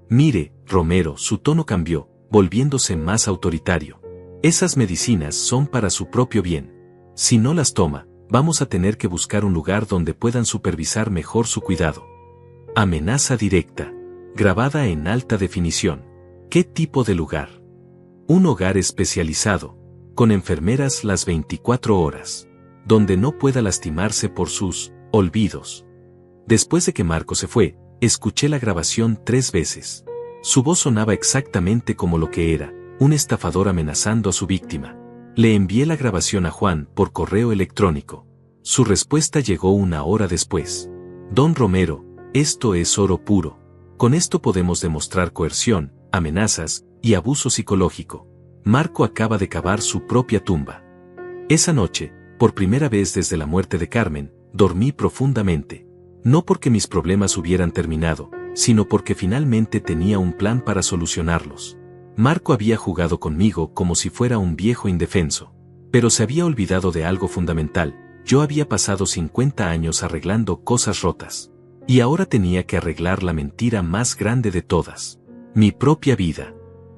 Mire, Romero, su tono cambió, volviéndose más autoritario. Esas medicinas son para su propio bien. Si no las toma, vamos a tener que buscar un lugar donde puedan supervisar mejor su cuidado. Amenaza directa. Grabada en alta definición. ¿Qué tipo de lugar? Un hogar especializado, con enfermeras las 24 horas, donde no pueda lastimarse por sus olvidos. Después de que Marco se fue, escuché la grabación 3 veces. Su voz sonaba exactamente como lo que era, un estafador amenazando a su víctima. Le envié la grabación a Juan por correo electrónico. Su respuesta llegó 1 hora después. Don Romero, esto es oro puro. Con esto podemos demostrar coerción, amenazas y abuso psicológico. Marco acaba de cavar su propia tumba. Esa noche, por primera vez desde la muerte de Carmen, dormí profundamente. No porque mis problemas hubieran terminado, sino porque finalmente tenía un plan para solucionarlos. Marco había jugado conmigo como si fuera un viejo indefenso. Pero se había olvidado de algo fundamental. Yo había pasado 50 años arreglando cosas rotas. Y ahora tenía que arreglar la mentira más grande de todas. Mi propia vida.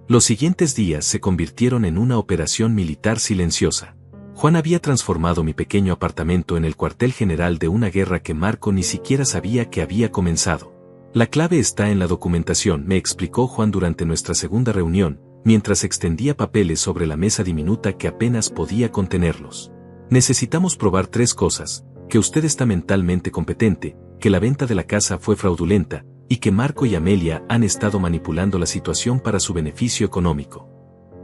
Los siguientes días se convirtieron en una operación militar silenciosa. Juan había transformado mi pequeño apartamento en el cuartel general de una guerra que Marco ni siquiera sabía que había comenzado. La clave está en la documentación, me explicó Juan durante nuestra segunda reunión, mientras extendía papeles sobre la mesa diminuta que apenas podía contenerlos. Necesitamos probar 3 cosas: que usted está mentalmente competente, que la venta de la casa fue fraudulenta, y que Marco y Amelia han estado manipulando la situación para su beneficio económico.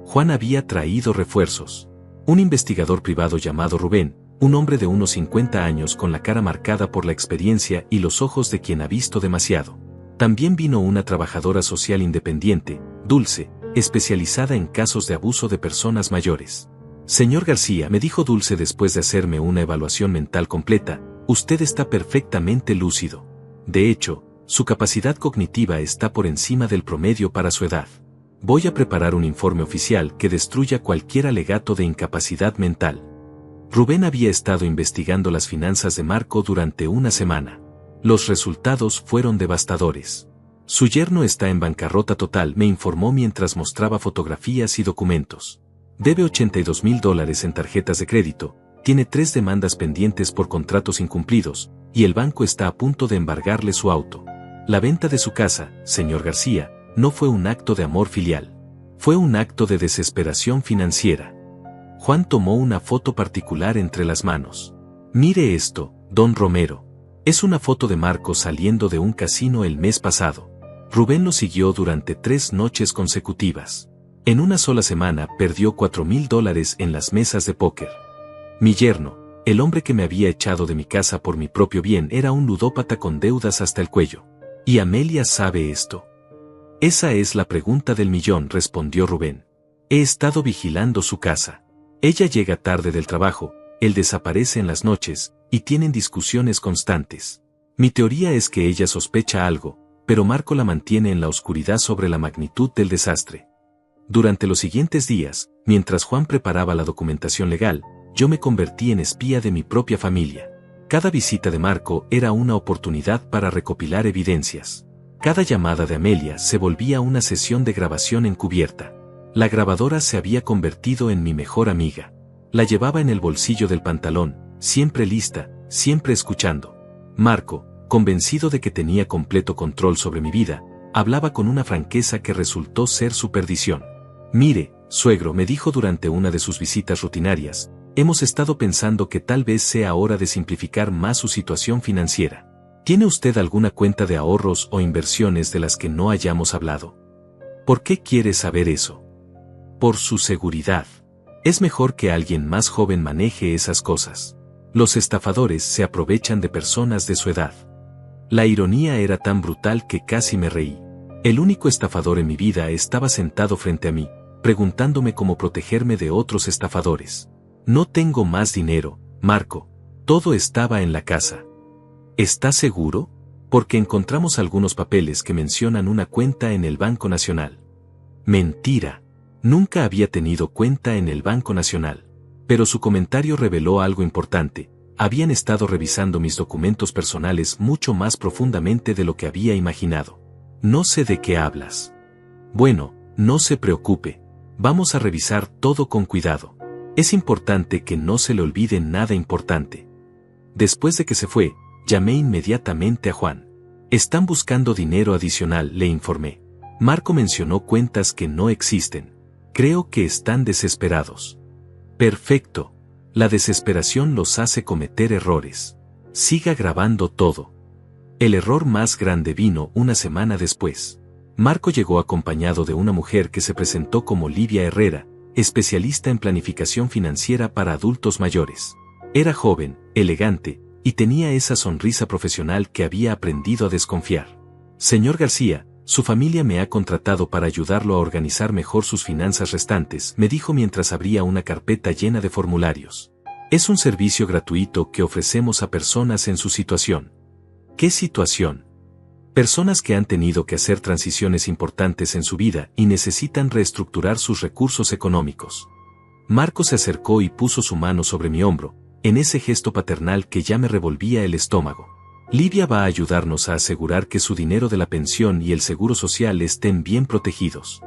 Juan había traído refuerzos. Un investigador privado llamado Rubén, un hombre de unos 50 años con la cara marcada por la experiencia y los ojos de quien ha visto demasiado. También vino una trabajadora social independiente, Dulce, especializada en casos de abuso de personas mayores. Señor García, me dijo Dulce después de hacerme una evaluación mental completa, usted está perfectamente lúcido. De hecho, su capacidad cognitiva está por encima del promedio para su edad. Voy a preparar un informe oficial que destruya cualquier alegato de incapacidad mental. Rubén había estado investigando las finanzas de Marco durante una semana. Los resultados fueron devastadores. Su yerno está en bancarrota total, me informó mientras mostraba fotografías y documentos. Debe $82,000 en tarjetas de crédito, tiene 3 demandas pendientes por contratos incumplidos, y el banco está a punto de embargarle su auto. La venta de su casa, señor García, no fue un acto de amor filial. Fue un acto de desesperación financiera. Juan tomó una foto particular entre las manos. Mire esto, don Romero. Es una foto de Marco saliendo de un casino el mes pasado. Rubén lo siguió durante 3 noches consecutivas. En una sola semana perdió $4,000 en las mesas de póker. Mi yerno, el hombre que me había echado de mi casa por mi propio bien, era un ludópata con deudas hasta el cuello. ¿Y Amelia sabe esto? Esa es la pregunta del millón, respondió Rubén. He estado vigilando su casa. Ella llega tarde del trabajo, él desaparece en las noches, y tienen discusiones constantes. Mi teoría es que ella sospecha algo, pero Marco la mantiene en la oscuridad sobre la magnitud del desastre. Durante los siguientes días, mientras Juan preparaba la documentación legal, yo me convertí en espía de mi propia familia. Cada visita de Marco era una oportunidad para recopilar evidencias. Cada llamada de Amelia se volvía una sesión de grabación encubierta. La grabadora se había convertido en mi mejor amiga. La llevaba en el bolsillo del pantalón, siempre lista, siempre escuchando. Marco, convencido de que tenía completo control sobre mi vida, hablaba con una franqueza que resultó ser su perdición. Mire, suegro, me dijo durante una de sus visitas rutinarias, hemos estado pensando que tal vez sea hora de simplificar más su situación financiera. ¿Tiene usted alguna cuenta de ahorros o inversiones de las que no hayamos hablado? ¿Por qué quiere saber eso? Por su seguridad. Es mejor que alguien más joven maneje esas cosas. Los estafadores se aprovechan de personas de su edad. La ironía era tan brutal que casi me reí. El único estafador en mi vida estaba sentado frente a mí, preguntándome cómo protegerme de otros estafadores. No tengo más dinero, Marco. Todo estaba en la casa. ¿Está seguro? Porque encontramos algunos papeles que mencionan una cuenta en el Banco Nacional. Mentira. Nunca había tenido cuenta en el Banco Nacional. Pero su comentario reveló algo importante. Habían estado revisando mis documentos personales mucho más profundamente de lo que había imaginado. No sé de qué hablas. Bueno, no se preocupe. Vamos a revisar todo con cuidado. Es importante que no se le olvide nada importante. Después de que se fue, llamé inmediatamente a Juan. Están buscando dinero adicional, le informé. Marco mencionó cuentas que no existen. Creo que están desesperados. Perfecto. La desesperación los hace cometer errores. Siga grabando todo. El error más grande vino una semana después. Marco llegó acompañado de una mujer que se presentó como Livia Herrera, especialista en planificación financiera para adultos mayores. Era joven, elegante, y tenía esa sonrisa profesional que había aprendido a desconfiar. Señor García, su familia me ha contratado para ayudarlo a organizar mejor sus finanzas restantes, me dijo mientras abría una carpeta llena de formularios. Es un servicio gratuito que ofrecemos a personas en su situación. ¿Qué situación? Personas que han tenido que hacer transiciones importantes en su vida y necesitan reestructurar sus recursos económicos. Marco se acercó y puso su mano sobre mi hombro, en ese gesto paternal que ya me revolvía el estómago. Livia va a ayudarnos a asegurar que su dinero de la pensión y el seguro social estén bien protegidos.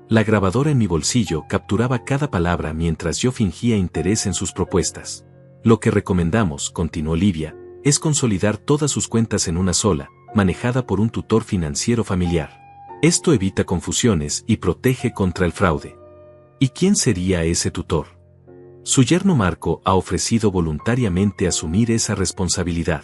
La grabadora en mi bolsillo capturaba cada palabra mientras yo fingía interés en sus propuestas. Lo que recomendamos, continuó Livia, es consolidar todas sus cuentas en una sola, manejada por un tutor financiero familiar. Esto evita confusiones y protege contra el fraude. ¿Y quién sería ese tutor? Su yerno Marco ha ofrecido voluntariamente asumir esa responsabilidad.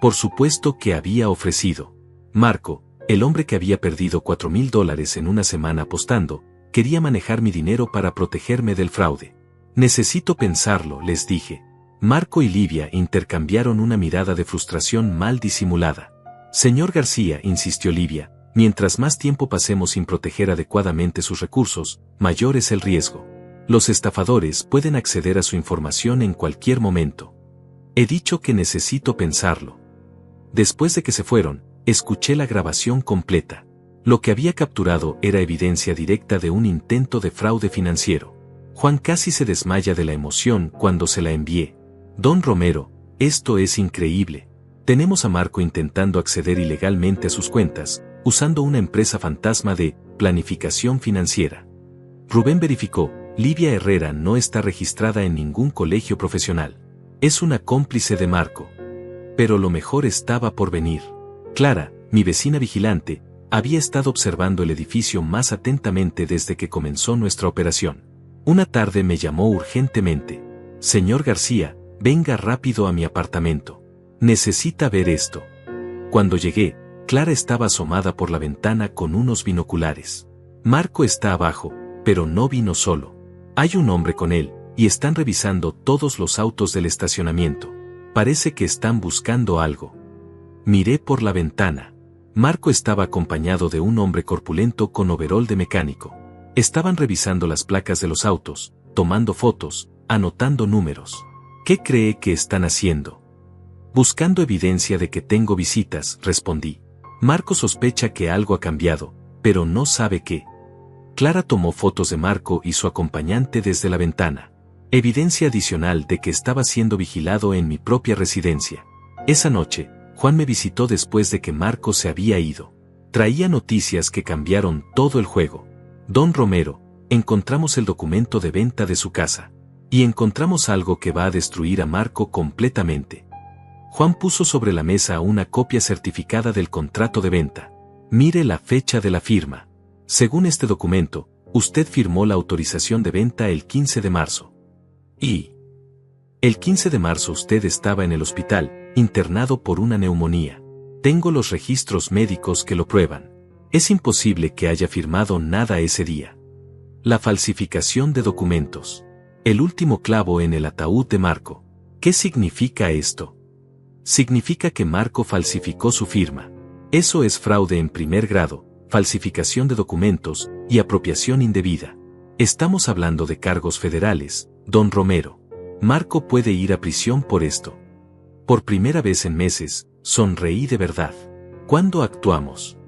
Por supuesto que había ofrecido. Marco, el hombre que había perdido $4,000 en una semana apostando, quería manejar mi dinero para protegerme del fraude. Necesito pensarlo, les dije. Marco y Livia intercambiaron una mirada de frustración mal disimulada. Señor García, insistió Livia, mientras más tiempo pasemos sin proteger adecuadamente sus recursos, mayor es el riesgo. Los estafadores pueden acceder a su información en cualquier momento. He dicho que necesito pensarlo. Después de que se fueron, escuché la grabación completa. Lo que había capturado era evidencia directa de un intento de fraude financiero. Juan casi se desmaya de la emoción cuando se la envié. Don Romero, esto es increíble. Tenemos a Marco intentando acceder ilegalmente a sus cuentas, usando una empresa fantasma de planificación financiera. Rubén verificó, Livia Herrera no está registrada en ningún colegio profesional. Es una cómplice de Marco. Pero lo mejor estaba por venir. Clara, mi vecina vigilante, había estado observando el edificio más atentamente desde que comenzó nuestra operación. Una tarde me llamó urgentemente. Señor García, venga rápido a mi apartamento. Necesita ver esto. Cuando llegué, Clara estaba asomada por la ventana con unos binoculares. Marco está abajo, pero no vino solo. Hay un hombre con él, y están revisando todos los autos del estacionamiento. Parece que están buscando algo. Miré por la ventana. Marco estaba acompañado de un hombre corpulento con overol de mecánico. Estaban revisando las placas de los autos, tomando fotos, anotando números. ¿Qué cree que están haciendo? Buscando evidencia de que tengo visitas, respondí. Marco sospecha que algo ha cambiado, pero no sabe qué. Clara tomó fotos de Marco y su acompañante desde la ventana. Evidencia adicional de que estaba siendo vigilado en mi propia residencia. Esa noche, Juan me visitó después de que Marco se había ido. Traía noticias que cambiaron todo el juego. Don Romero, encontramos el documento de venta de su casa. Y encontramos algo que va a destruir a Marco completamente. Juan puso sobre la mesa una copia certificada del contrato de venta. Mire la fecha de la firma. Según este documento, usted firmó la autorización de venta el 15 de marzo. Y el 15 de marzo usted estaba en el hospital, internado por una neumonía. Tengo los registros médicos que lo prueban. Es imposible que haya firmado nada ese día. La falsificación de documentos. El último clavo en el ataúd de Marco. ¿Qué significa esto? Significa que Marco falsificó su firma. Eso es fraude en primer grado, falsificación de documentos y apropiación indebida. Estamos hablando de cargos federales, don Romero. Marco puede ir a prisión por esto. Por primera vez en meses, sonreí de verdad. ¿Cuándo actuamos?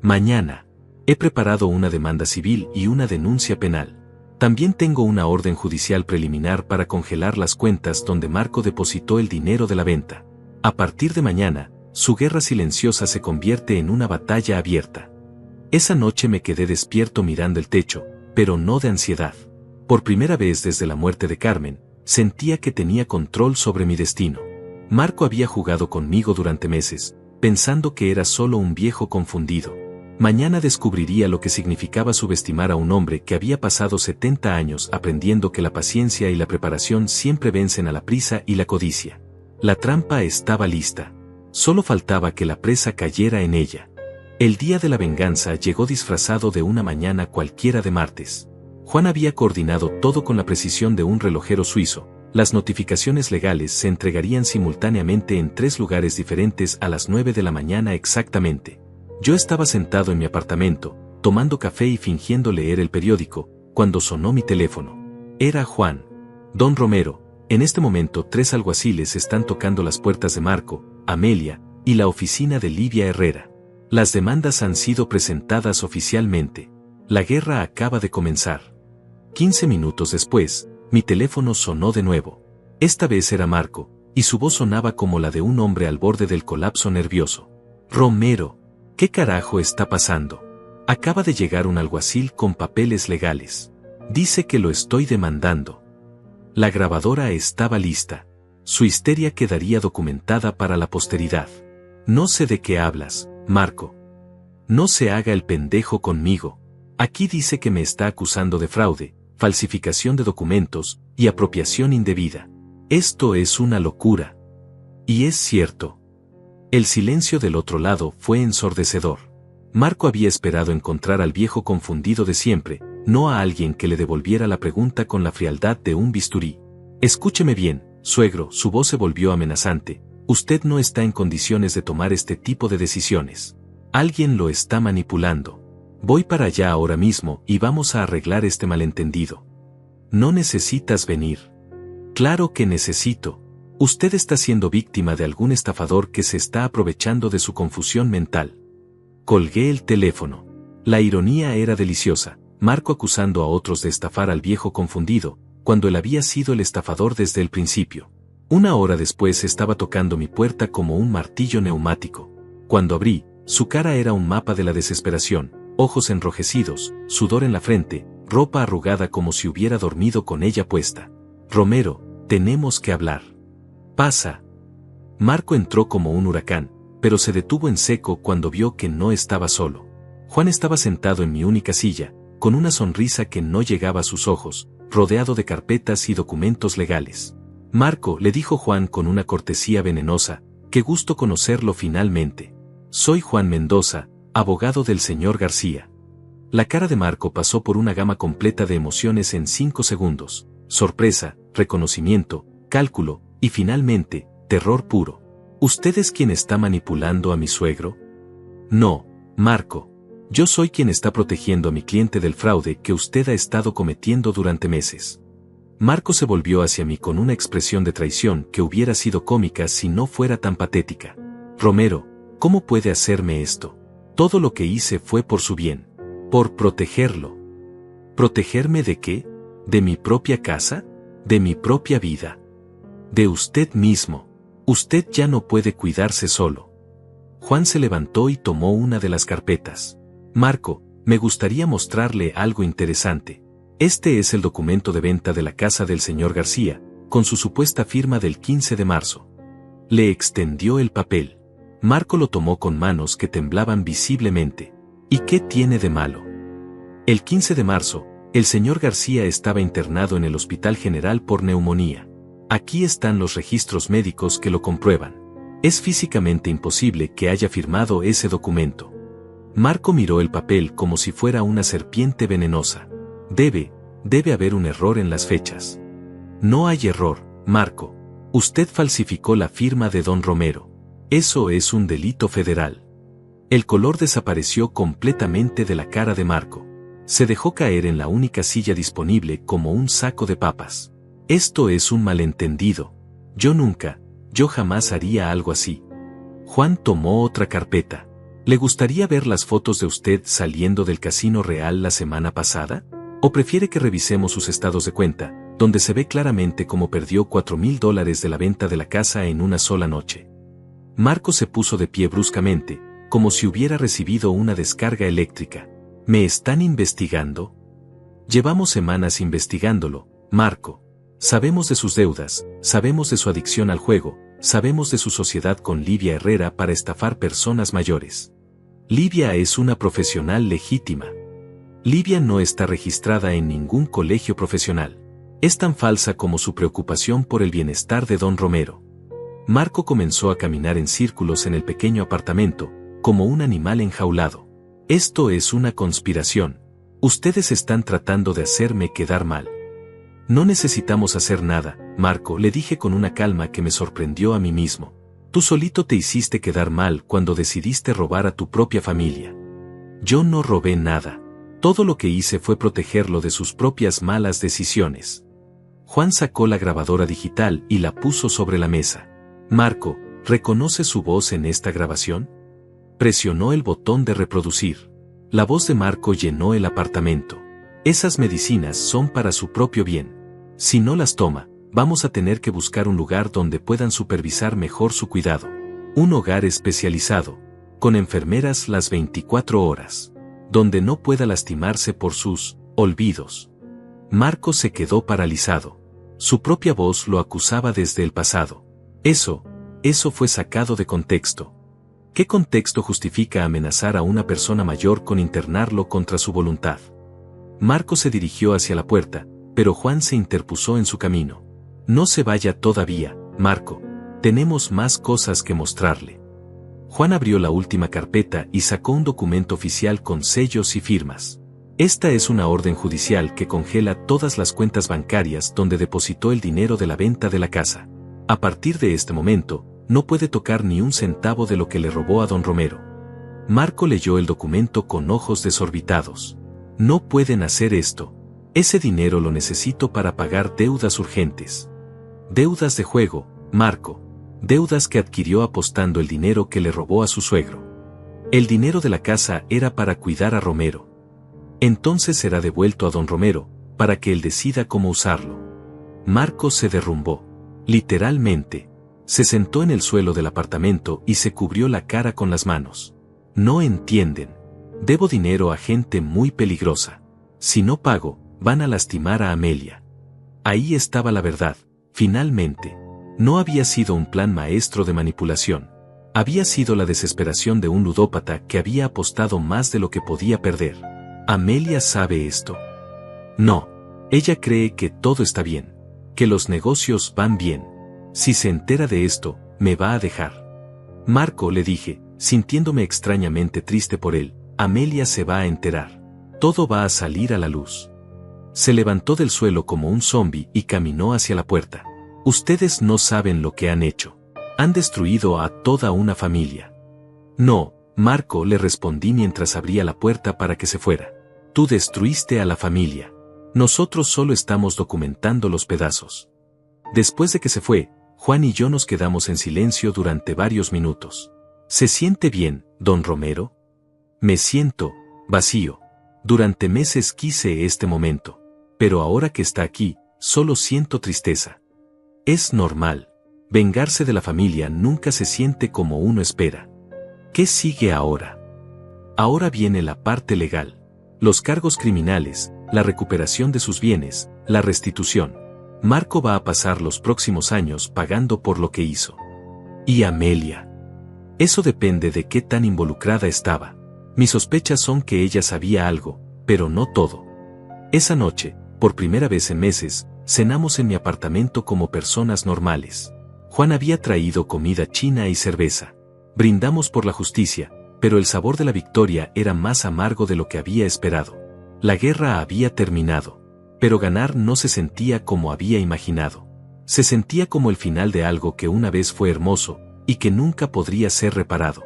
Mañana. He preparado una demanda civil y una denuncia penal. También tengo una orden judicial preliminar para congelar las cuentas donde Marco depositó el dinero de la venta. A partir de mañana, su guerra silenciosa se convierte en una batalla abierta. Esa noche me quedé despierto mirando el techo, pero no de ansiedad. Por primera vez desde la muerte de Carmen, sentía que tenía control sobre mi destino. Marco había jugado conmigo durante meses, pensando que era solo un viejo confundido. Mañana descubriría lo que significaba subestimar a un hombre que había pasado 70 años aprendiendo que la paciencia y la preparación siempre vencen a la prisa y la codicia. La trampa estaba lista. Solo faltaba que la presa cayera en ella. El día de la venganza llegó disfrazado de una mañana cualquiera de martes. Juan había coordinado todo con la precisión de un relojero suizo. Las notificaciones legales se entregarían simultáneamente en 3 lugares diferentes a las 9 de la mañana exactamente. Yo estaba sentado en mi apartamento, tomando café y fingiendo leer el periódico, cuando sonó mi teléfono. Era Juan. Don Romero, en este momento 3 alguaciles están tocando las puertas de Marco, Amelia, y la oficina de Livia Herrera. Las demandas han sido presentadas oficialmente. La guerra acaba de comenzar. 15 minutos después, mi teléfono sonó de nuevo. Esta vez era Marco, y su voz sonaba como la de un hombre al borde del colapso nervioso. Romero, ¿qué carajo está pasando? Acaba de llegar un alguacil con papeles legales. Dice que lo estoy demandando. La grabadora estaba lista. Su histeria quedaría documentada para la posteridad. No sé de qué hablas, Marco. No se haga el pendejo conmigo. Aquí dice que me está acusando de fraude, falsificación de documentos y apropiación indebida. Esto es una locura. Y es cierto. El silencio del otro lado fue ensordecedor. Marco había esperado encontrar al viejo confundido de siempre, no a alguien que le devolviera la pregunta con la frialdad de un bisturí. Escúcheme bien, suegro, su voz se volvió amenazante. Usted no está en condiciones de tomar este tipo de decisiones. Alguien lo está manipulando. Voy para allá ahora mismo y vamos a arreglar este malentendido. No necesitas venir. Claro que necesito. Usted está siendo víctima de algún estafador que se está aprovechando de su confusión mental. Colgué el teléfono. La ironía era deliciosa, Marco acusando a otros de estafar al viejo confundido, cuando él había sido el estafador desde el principio. Una hora después estaba tocando mi puerta como un martillo neumático. Cuando abrí, su cara era un mapa de la desesperación, ojos enrojecidos, sudor en la frente, ropa arrugada como si hubiera dormido con ella puesta. Romero, tenemos que hablar. Pasa. Marco entró como un huracán, pero se detuvo en seco cuando vio que no estaba solo. Juan estaba sentado en mi única silla, con una sonrisa que no llegaba a sus ojos, rodeado de carpetas y documentos legales. Marco, le dijo Juan con una cortesía venenosa, qué gusto conocerlo finalmente. Soy Juan Mendoza, abogado del señor García. La cara de Marco pasó por una gama completa de emociones en 5 segundos. Sorpresa, reconocimiento, cálculo, y finalmente, terror puro. ¿Usted es quien está manipulando a mi suegro? No, Marco. Yo soy quien está protegiendo a mi cliente del fraude que usted ha estado cometiendo durante meses. Marco se volvió hacia mí con una expresión de traición que hubiera sido cómica si no fuera tan patética. Romero, ¿cómo puede hacerme esto? Todo lo que hice fue por su bien. Por protegerlo. ¿Protegerme de qué? ¿De mi propia casa? ¿De mi propia vida? De usted mismo. Usted ya no puede cuidarse solo. Juan se levantó y tomó una de las carpetas. Marco, me gustaría mostrarle algo interesante. Este es el documento de venta de la casa del señor García, con su supuesta firma del 15 de marzo. Le extendió el papel. Marco lo tomó con manos que temblaban visiblemente. ¿Y qué tiene de malo? El 15 de marzo, el señor García estaba internado en el Hospital General por neumonía. Aquí están los registros médicos que lo comprueban. Es físicamente imposible que haya firmado ese documento. Marco miró el papel como si fuera una serpiente venenosa. Debe haber un error en las fechas. No hay error, Marco. Usted falsificó la firma de don Romero. Eso es un delito federal. El color desapareció completamente de la cara de Marco. Se dejó caer en la única silla disponible como un saco de papas. Esto es un malentendido. Yo jamás haría algo así. Juan tomó otra carpeta. ¿Le gustaría ver las fotos de usted saliendo del Casino Real la semana pasada? ¿O prefiere que revisemos sus estados de cuenta, donde se ve claramente cómo perdió $4,000 de la venta de la casa en una sola noche? Marco se puso de pie bruscamente, como si hubiera recibido una descarga eléctrica. ¿Me están investigando? Llevamos semanas investigándolo, Marco. Sabemos de sus deudas, sabemos de su adicción al juego, sabemos de su sociedad con Livia Herrera para estafar personas mayores. Livia es una profesional legítima. Livia no está registrada en ningún colegio profesional. Es tan falsa como su preocupación por el bienestar de don Romero. Marco comenzó a caminar en círculos en el pequeño apartamento, como un animal enjaulado. Esto es una conspiración. Ustedes están tratando de hacerme quedar mal. No necesitamos hacer nada, Marco, le dije con una calma que me sorprendió a mí mismo. Tú solito te hiciste quedar mal cuando decidiste robar a tu propia familia. Yo no robé nada. Todo lo que hice fue protegerlo de sus propias malas decisiones. Juan sacó la grabadora digital y la puso sobre la mesa. Marco, ¿reconoce su voz en esta grabación? Presionó el botón de reproducir. La voz de Marco llenó el apartamento. Esas medicinas son para su propio bien. Si no las toma, vamos a tener que buscar un lugar donde puedan supervisar mejor su cuidado. Un hogar especializado, con enfermeras las 24 horas. donde no pueda lastimarse por sus olvidos. Marco se quedó paralizado. Su propia voz lo acusaba desde el pasado. Eso fue sacado de contexto. ¿Qué contexto justifica amenazar a una persona mayor con internarlo contra su voluntad? Marco se dirigió hacia la puerta, pero Juan se interpuso en su camino. No se vaya todavía, Marco. Tenemos más cosas que mostrarle. Juan abrió la última carpeta y sacó un documento oficial con sellos y firmas. Esta es una orden judicial que congela todas las cuentas bancarias donde depositó el dinero de la venta de la casa. A partir de este momento, no puede tocar ni un centavo de lo que le robó a don Romero. Marco leyó el documento con ojos desorbitados. No pueden hacer esto. Ese dinero lo necesito para pagar deudas urgentes. Deudas de juego, Marco. Deudas que adquirió apostando el dinero que le robó a su suegro. El dinero de la casa era para cuidar a Romero. Entonces será devuelto a don Romero, para que él decida cómo usarlo. Marco se derrumbó. Literalmente. Se sentó en el suelo del apartamento y se cubrió la cara con las manos. No entienden. Debo dinero a gente muy peligrosa. Si no pago, van a lastimar a Amelia. Ahí estaba la verdad, finalmente. No había sido un plan maestro de manipulación. Había sido la desesperación de un ludópata que había apostado más de lo que podía perder. ¿Amelia sabe esto? No. Ella cree que todo está bien. Que los negocios van bien. Si se entera de esto, me va a dejar. Marco, le dije, sintiéndome extrañamente triste por él, Amelia se va a enterar. Todo va a salir a la luz. Se levantó del suelo como un zombi y caminó hacia la puerta. Ustedes no saben lo que han hecho. Han destruido a toda una familia. No, Marco, le respondí mientras abría la puerta para que se fuera. Tú destruiste a la familia. Nosotros solo estamos documentando los pedazos. Después de que se fue, Juan y yo nos quedamos en silencio durante varios minutos. ¿Se siente bien, don Romero? Me siento vacío. Durante meses quise este momento. Pero ahora que está aquí, solo siento tristeza. Es normal. Vengarse de la familia nunca se siente como uno espera. ¿Qué sigue ahora? Ahora viene la parte legal. Los cargos criminales, la recuperación de sus bienes, la restitución. Marco va a pasar los próximos años pagando por lo que hizo. ¿Y Amelia? Eso depende de qué tan involucrada estaba. Mis sospechas son que ella sabía algo, pero no todo. Esa noche, por primera vez en meses, cenamos en mi apartamento como personas normales. Juan había traído comida china y cerveza. Brindamos por la justicia, pero el sabor de la victoria era más amargo de lo que había esperado. La guerra había terminado. Pero ganar no se sentía como había imaginado. Se sentía como el final de algo que una vez fue hermoso, y que nunca podría ser reparado.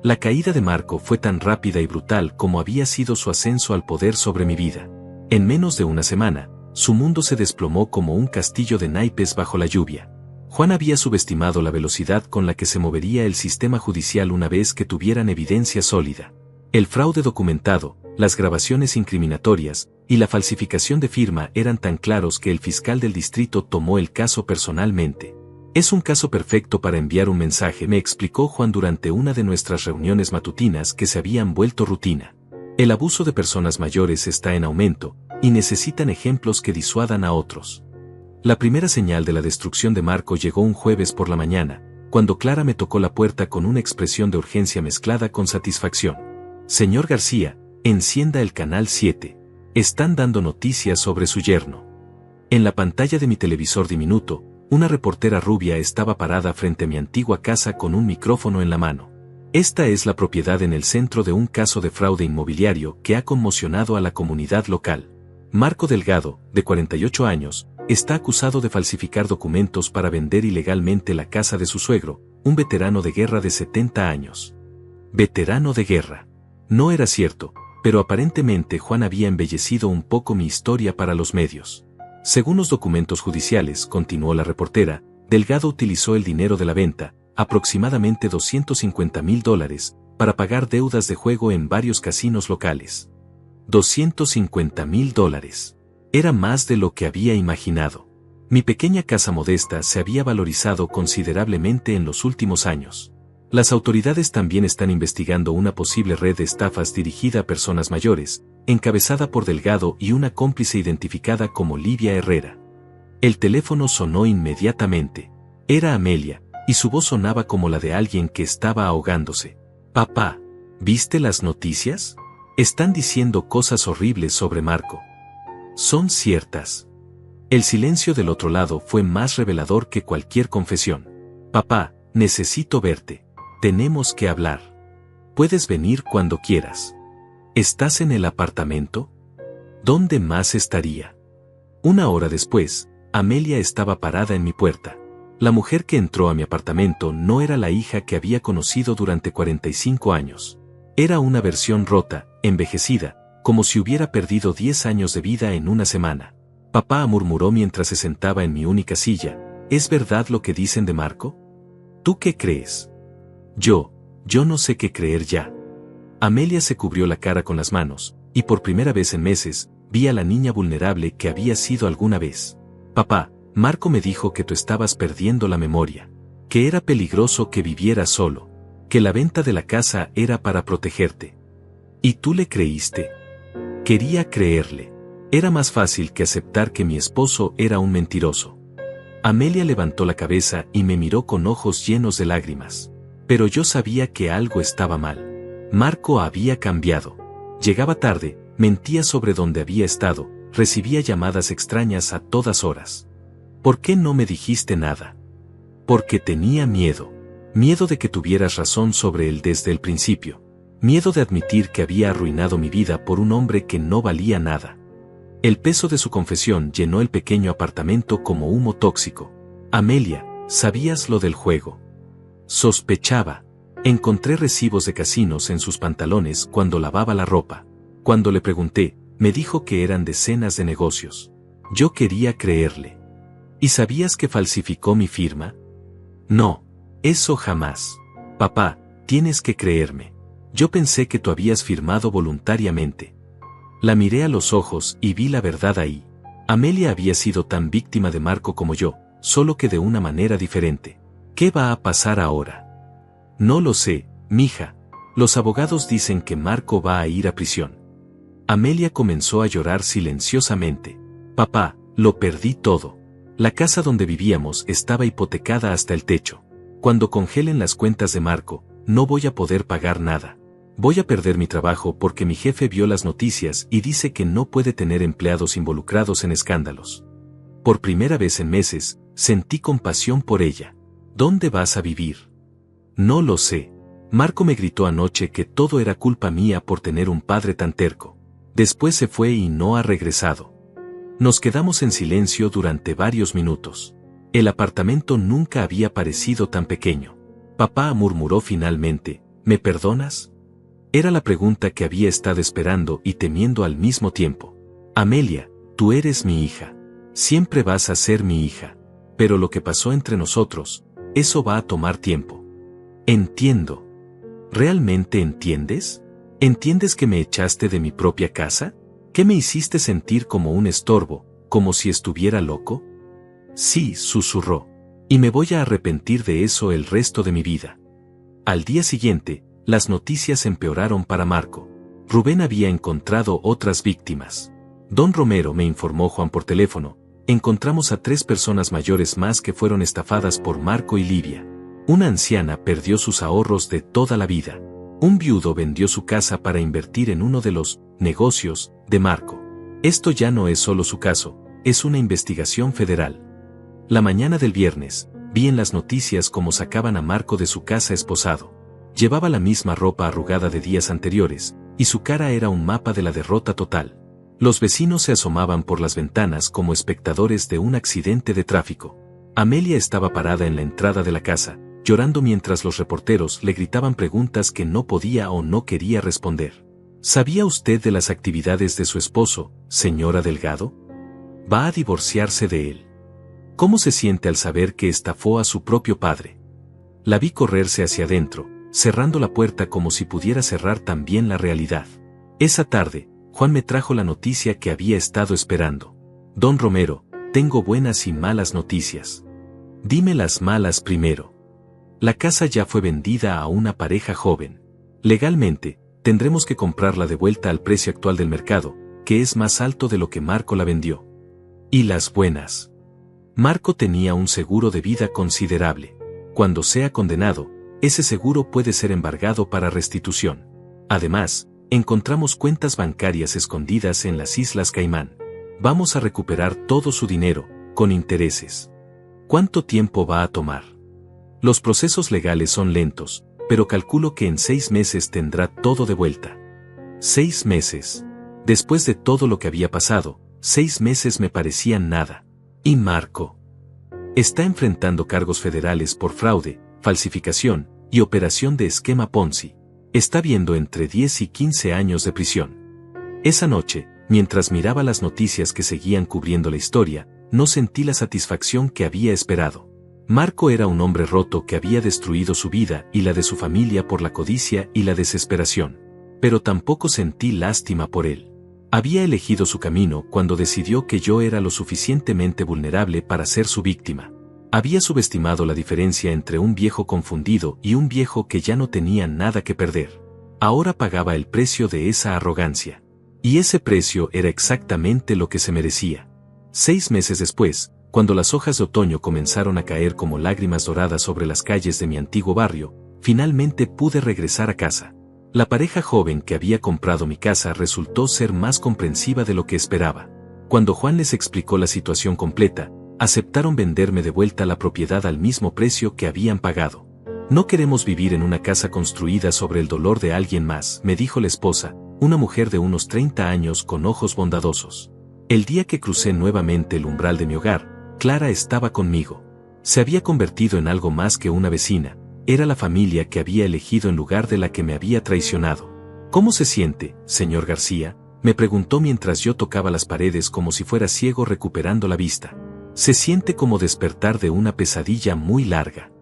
La caída de Marco fue tan rápida y brutal como había sido su ascenso al poder sobre mi vida. En menos de una semana, su mundo se desplomó como un castillo de naipes bajo la lluvia. Juan había subestimado la velocidad con la que se movería el sistema judicial una vez que tuvieran evidencia sólida. El fraude documentado, las grabaciones incriminatorias, y la falsificación de firma eran tan claros que el fiscal del distrito tomó el caso personalmente. Es un caso perfecto para enviar un mensaje, me explicó Juan durante una de nuestras reuniones matutinas que se habían vuelto rutina. El abuso de personas mayores está en aumento, y necesitan ejemplos que disuadan a otros. La primera señal de la destrucción de Marco llegó un jueves por la mañana, cuando Clara me tocó la puerta con una expresión de urgencia mezclada con satisfacción. Señor García, encienda el canal 7. Están dando noticias sobre su yerno. En la pantalla de mi televisor diminuto, una reportera rubia estaba parada frente a mi antigua casa con un micrófono en la mano. Esta es la propiedad en el centro de un caso de fraude inmobiliario que ha conmocionado a la comunidad local. Marco Delgado, de 48 años, está acusado de falsificar documentos para vender ilegalmente la casa de su suegro, un veterano de guerra de 70 años. Veterano de guerra. No era cierto, pero aparentemente Juan había embellecido un poco mi historia para los medios. Según los documentos judiciales, continuó la reportera, Delgado utilizó el dinero de la venta, aproximadamente $250,000, para pagar deudas de juego en varios casinos locales. $250,000. Era más de lo que había imaginado. Mi pequeña casa modesta se había valorizado considerablemente en los últimos años. Las autoridades también están investigando una posible red de estafas dirigida a personas mayores, encabezada por Delgado y una cómplice identificada como Livia Herrera. El teléfono sonó inmediatamente. Era Amelia, y su voz sonaba como la de alguien que estaba ahogándose. Papá, ¿viste las noticias? Están diciendo cosas horribles sobre Marco. Son ciertas. El silencio del otro lado fue más revelador que cualquier confesión. Papá, necesito verte. Tenemos que hablar. Puedes venir cuando quieras. ¿Estás en el apartamento? ¿Dónde más estaría? Una hora después, Amelia estaba parada en mi puerta. La mujer que entró a mi apartamento no era la hija que había conocido durante 45 años. Era una versión rota, envejecida, como si hubiera perdido 10 años de vida en una semana. Papá, murmuró mientras se sentaba en mi única silla, ¿es verdad lo que dicen de Marco? ¿Tú qué crees? Yo no sé qué creer ya. Amelia se cubrió la cara con las manos, y por primera vez en meses, vi a la niña vulnerable que había sido alguna vez. Papá, Marco me dijo que tú estabas perdiendo la memoria, que era peligroso que vivieras solo, que la venta de la casa era para protegerte. ¿Y tú le creíste? Quería creerle. Era más fácil que aceptar que mi esposo era un mentiroso. Amelia levantó la cabeza y me miró con ojos llenos de lágrimas. Pero yo sabía que algo estaba mal. Marco había cambiado. Llegaba tarde, mentía sobre dónde había estado, recibía llamadas extrañas a todas horas. ¿Por qué no me dijiste nada? Porque tenía miedo. Miedo de que tuvieras razón sobre él desde el principio. Miedo de admitir que había arruinado mi vida por un hombre que no valía nada. El peso de su confesión llenó el pequeño apartamento como humo tóxico. Amelia, ¿sabías lo del juego? Sospechaba. Encontré recibos de casinos en sus pantalones cuando lavaba la ropa. Cuando le pregunté, me dijo que eran decenas de negocios. Yo quería creerle. ¿Y sabías que falsificó mi firma? No, eso jamás. Papá, tienes que creerme. Yo pensé que tú habías firmado voluntariamente. La miré a los ojos y vi la verdad ahí. Amelia había sido tan víctima de Marco como yo, solo que de una manera diferente. ¿Qué va a pasar ahora? No lo sé, mija. Los abogados dicen que Marco va a ir a prisión. Amelia comenzó a llorar silenciosamente. Papá, lo perdí todo. La casa donde vivíamos estaba hipotecada hasta el techo. Cuando congelen las cuentas de Marco, no voy a poder pagar nada. Voy a perder mi trabajo porque mi jefe vio las noticias y dice que no puede tener empleados involucrados en escándalos. Por primera vez en meses, sentí compasión por ella. ¿Dónde vas a vivir? No lo sé. Marco me gritó anoche que todo era culpa mía por tener un padre tan terco. Después se fue y no ha regresado. Nos quedamos en silencio durante varios minutos. El apartamento nunca había parecido tan pequeño. Papá, murmuró finalmente, ¿me perdonas? Era la pregunta que había estado esperando y temiendo al mismo tiempo. Amelia, tú eres mi hija. Siempre vas a ser mi hija. Pero lo que pasó entre nosotros, eso va a tomar tiempo. Entiendo. ¿Realmente entiendes? ¿Entiendes que me echaste de mi propia casa? ¿Que me hiciste sentir como un estorbo, como si estuviera loco? Sí, susurró. Y me voy a arrepentir de eso el resto de mi vida. Al día siguiente, las noticias empeoraron para Marco. Rubén había encontrado otras víctimas. Don Romero, me informó Juan por teléfono, encontramos a 3 personas mayores más que fueron estafadas por Marco y Livia. Una anciana perdió sus ahorros de toda la vida. Un viudo vendió su casa para invertir en uno de los negocios de Marco. Esto ya no es solo su caso, es una investigación federal. La mañana del viernes, vi en las noticias cómo sacaban a Marco de su casa esposado. Llevaba la misma ropa arrugada de días anteriores, y su cara era un mapa de la derrota total. Los vecinos se asomaban por las ventanas como espectadores de un accidente de tráfico. Amelia estaba parada en la entrada de la casa, llorando mientras los reporteros le gritaban preguntas que no podía o no quería responder. ¿Sabía usted de las actividades de su esposo, señora Delgado? ¿Va a divorciarse de él? ¿Cómo se siente al saber que estafó a su propio padre? La vi correrse hacia adentro, cerrando la puerta como si pudiera cerrar también la realidad. Esa tarde, Juan me trajo la noticia que había estado esperando. Don Romero, tengo buenas y malas noticias. Dime las malas primero. La casa ya fue vendida a una pareja joven. Legalmente, tendremos que comprarla de vuelta al precio actual del mercado, que es más alto de lo que Marco la vendió. Y las buenas. Marco tenía un seguro de vida considerable. Cuando sea condenado, ese seguro puede ser embargado para restitución. Además, encontramos cuentas bancarias escondidas en las Islas Caimán. Vamos a recuperar todo su dinero, con intereses. ¿Cuánto tiempo va a tomar? Los procesos legales son lentos, pero calculo que en 6 meses tendrá todo de vuelta. 6 meses. Después de todo lo que había pasado, 6 meses me parecían nada. Y Marco está enfrentando cargos federales por fraude, falsificación y operación de esquema Ponzi. Está viendo entre 10 y 15 años de prisión. Esa noche, mientras miraba las noticias que seguían cubriendo la historia, no sentí la satisfacción que había esperado. Marco era un hombre roto que había destruido su vida y la de su familia por la codicia y la desesperación. Pero tampoco sentí lástima por él. Había elegido su camino cuando decidió que yo era lo suficientemente vulnerable para ser su víctima. Había subestimado la diferencia entre un viejo confundido y un viejo que ya no tenía nada que perder. Ahora pagaba el precio de esa arrogancia. Y ese precio era exactamente lo que se merecía. 6 meses después, cuando las hojas de otoño comenzaron a caer como lágrimas doradas sobre las calles de mi antiguo barrio, finalmente pude regresar a casa. La pareja joven que había comprado mi casa resultó ser más comprensiva de lo que esperaba. Cuando Juan les explicó la situación completa, aceptaron venderme de vuelta la propiedad al mismo precio que habían pagado. No queremos vivir en una casa construida sobre el dolor de alguien más, me dijo la esposa, una mujer de unos 30 años con ojos bondadosos. El día que crucé nuevamente el umbral de mi hogar, Clara estaba conmigo. Se había convertido en algo más que una vecina. Era la familia que había elegido en lugar de la que me había traicionado. ¿Cómo se siente, señor García?, me preguntó mientras yo tocaba las paredes como si fuera ciego recuperando la vista. Se siente como despertar de una pesadilla muy larga.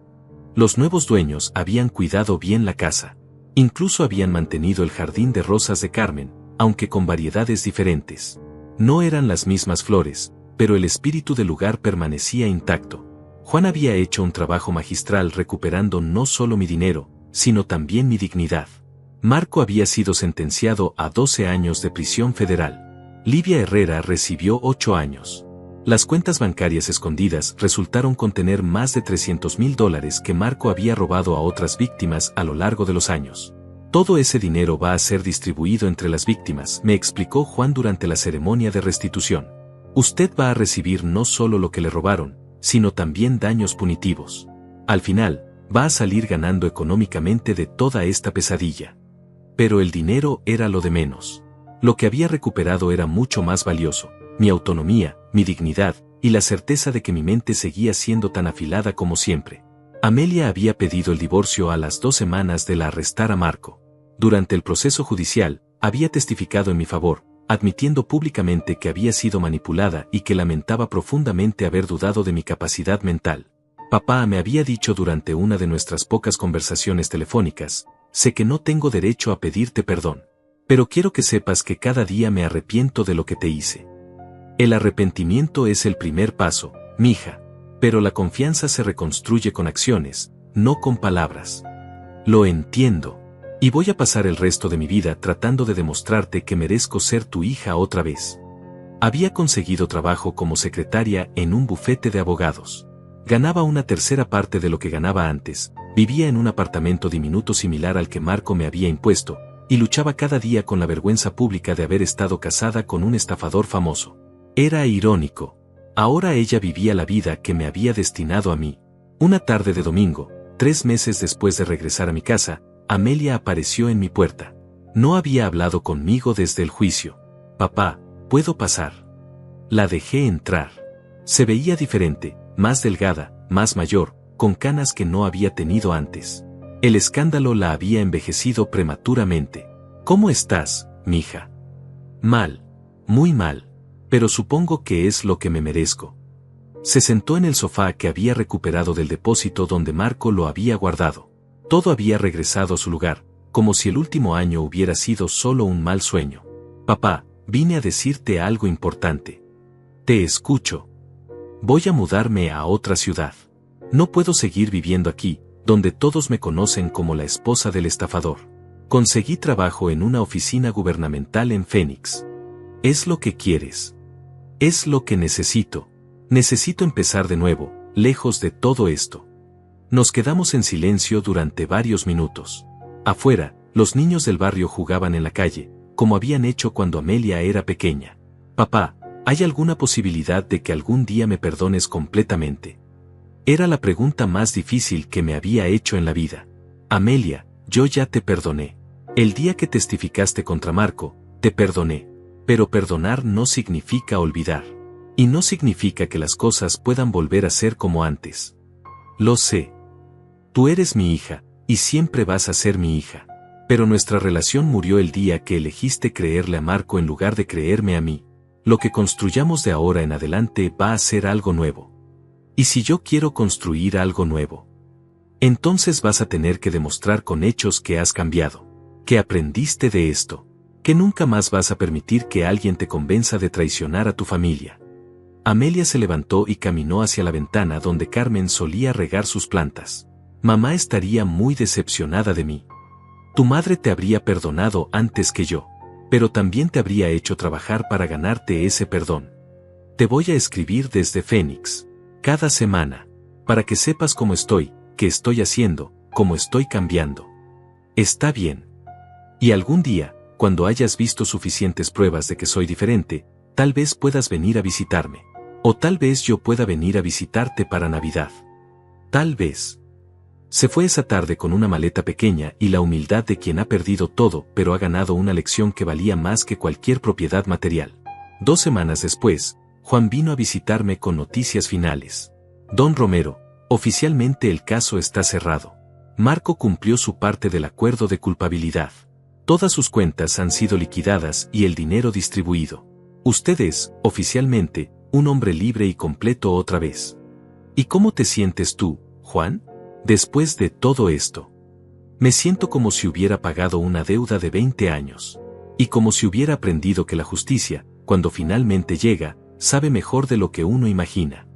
Los nuevos dueños habían cuidado bien la casa. Incluso habían mantenido el jardín de rosas de Carmen, aunque con variedades diferentes. No eran las mismas flores, pero el espíritu del lugar permanecía intacto. Juan había hecho un trabajo magistral recuperando no solo mi dinero, sino también mi dignidad. Marco había sido sentenciado a 12 años de prisión federal. Livia Herrera recibió 8 años. Las cuentas bancarias escondidas resultaron contener más de $300,000 que Marco había robado a otras víctimas a lo largo de los años. Todo ese dinero va a ser distribuido entre las víctimas, me explicó Juan durante la ceremonia de restitución. Usted va a recibir no solo lo que le robaron, sino también daños punitivos. Al final, va a salir ganando económicamente de toda esta pesadilla. Pero el dinero era lo de menos. Lo que había recuperado era mucho más valioso: mi autonomía, mi dignidad, y la certeza de que mi mente seguía siendo tan afilada como siempre. Amelia había pedido el divorcio a las 2 semanas de la arrestar a Marco. Durante el proceso judicial, había testificado en mi favor, admitiendo públicamente que había sido manipulada y que lamentaba profundamente haber dudado de mi capacidad mental. Papá me había dicho durante una de nuestras pocas conversaciones telefónicas: sé que no tengo derecho a pedirte perdón, pero quiero que sepas que cada día me arrepiento de lo que te hice. El arrepentimiento es el primer paso, mija, pero la confianza se reconstruye con acciones, no con palabras. Lo entiendo. Y voy a pasar el resto de mi vida tratando de demostrarte que merezco ser tu hija otra vez. Había conseguido trabajo como secretaria en un bufete de abogados. Ganaba una tercera parte de lo que ganaba antes, vivía en un apartamento diminuto similar al que Marco me había impuesto, y luchaba cada día con la vergüenza pública de haber estado casada con un estafador famoso. Era irónico. Ahora ella vivía la vida que me había destinado a mí. Una tarde de domingo, 3 meses después de regresar a mi casa, Amelia apareció en mi puerta. No había hablado conmigo desde el juicio. Papá, ¿puedo pasar? La dejé entrar. Se veía diferente, más delgada, más mayor, con canas que no había tenido antes. El escándalo la había envejecido prematuramente. ¿Cómo estás, mija? Mal. Muy mal. Pero supongo que es lo que me merezco. Se sentó en el sofá que había recuperado del depósito donde Marco lo había guardado. Todo había regresado a su lugar, como si el último año hubiera sido solo un mal sueño. Papá, vine a decirte algo importante. Te escucho. Voy a mudarme a otra ciudad. No puedo seguir viviendo aquí, donde todos me conocen como la esposa del estafador. Conseguí trabajo en una oficina gubernamental en Phoenix. ¿Es lo que quieres? Es lo que necesito. Necesito empezar de nuevo, lejos de todo esto. Nos quedamos en silencio durante varios minutos. Afuera, los niños del barrio jugaban en la calle, como habían hecho cuando Amelia era pequeña. Papá, ¿hay alguna posibilidad de que algún día me perdones completamente? Era la pregunta más difícil que me había hecho en la vida. Amelia, yo ya te perdoné. El día que testificaste contra Marco, te perdoné. Pero perdonar no significa olvidar. Y no significa que las cosas puedan volver a ser como antes. Lo sé. Tú eres mi hija, y siempre vas a ser mi hija. Pero nuestra relación murió el día que elegiste creerle a Marco en lugar de creerme a mí. Lo que construyamos de ahora en adelante va a ser algo nuevo. ¿Y si yo quiero construir algo nuevo? Entonces vas a tener que demostrar con hechos que has cambiado, que aprendiste de esto, que nunca más vas a permitir que alguien te convenza de traicionar a tu familia. Amelia se levantó y caminó hacia la ventana donde Carmen solía regar sus plantas. Mamá estaría muy decepcionada de mí. Tu madre te habría perdonado antes que yo, pero también te habría hecho trabajar para ganarte ese perdón. Te voy a escribir desde Phoenix, cada semana, para que sepas cómo estoy, qué estoy haciendo, cómo estoy cambiando. Está bien. Y algún día, cuando hayas visto suficientes pruebas de que soy diferente, tal vez puedas venir a visitarme. O tal vez yo pueda venir a visitarte para Navidad. Tal vez. Se fue esa tarde con una maleta pequeña y la humildad de quien ha perdido todo pero ha ganado una lección que valía más que cualquier propiedad material. 2 semanas después, Juan vino a visitarme con noticias finales. Don Romero, oficialmente el caso está cerrado. Marco cumplió su parte del acuerdo de culpabilidad. Todas sus cuentas han sido liquidadas y el dinero distribuido. Usted es, oficialmente, un hombre libre y completo otra vez. ¿Y cómo te sientes tú, Juan? Después de todo esto. Me siento como si hubiera pagado una deuda de 20 años. Y como si hubiera aprendido que la justicia, cuando finalmente llega, sabe mejor de lo que uno imagina.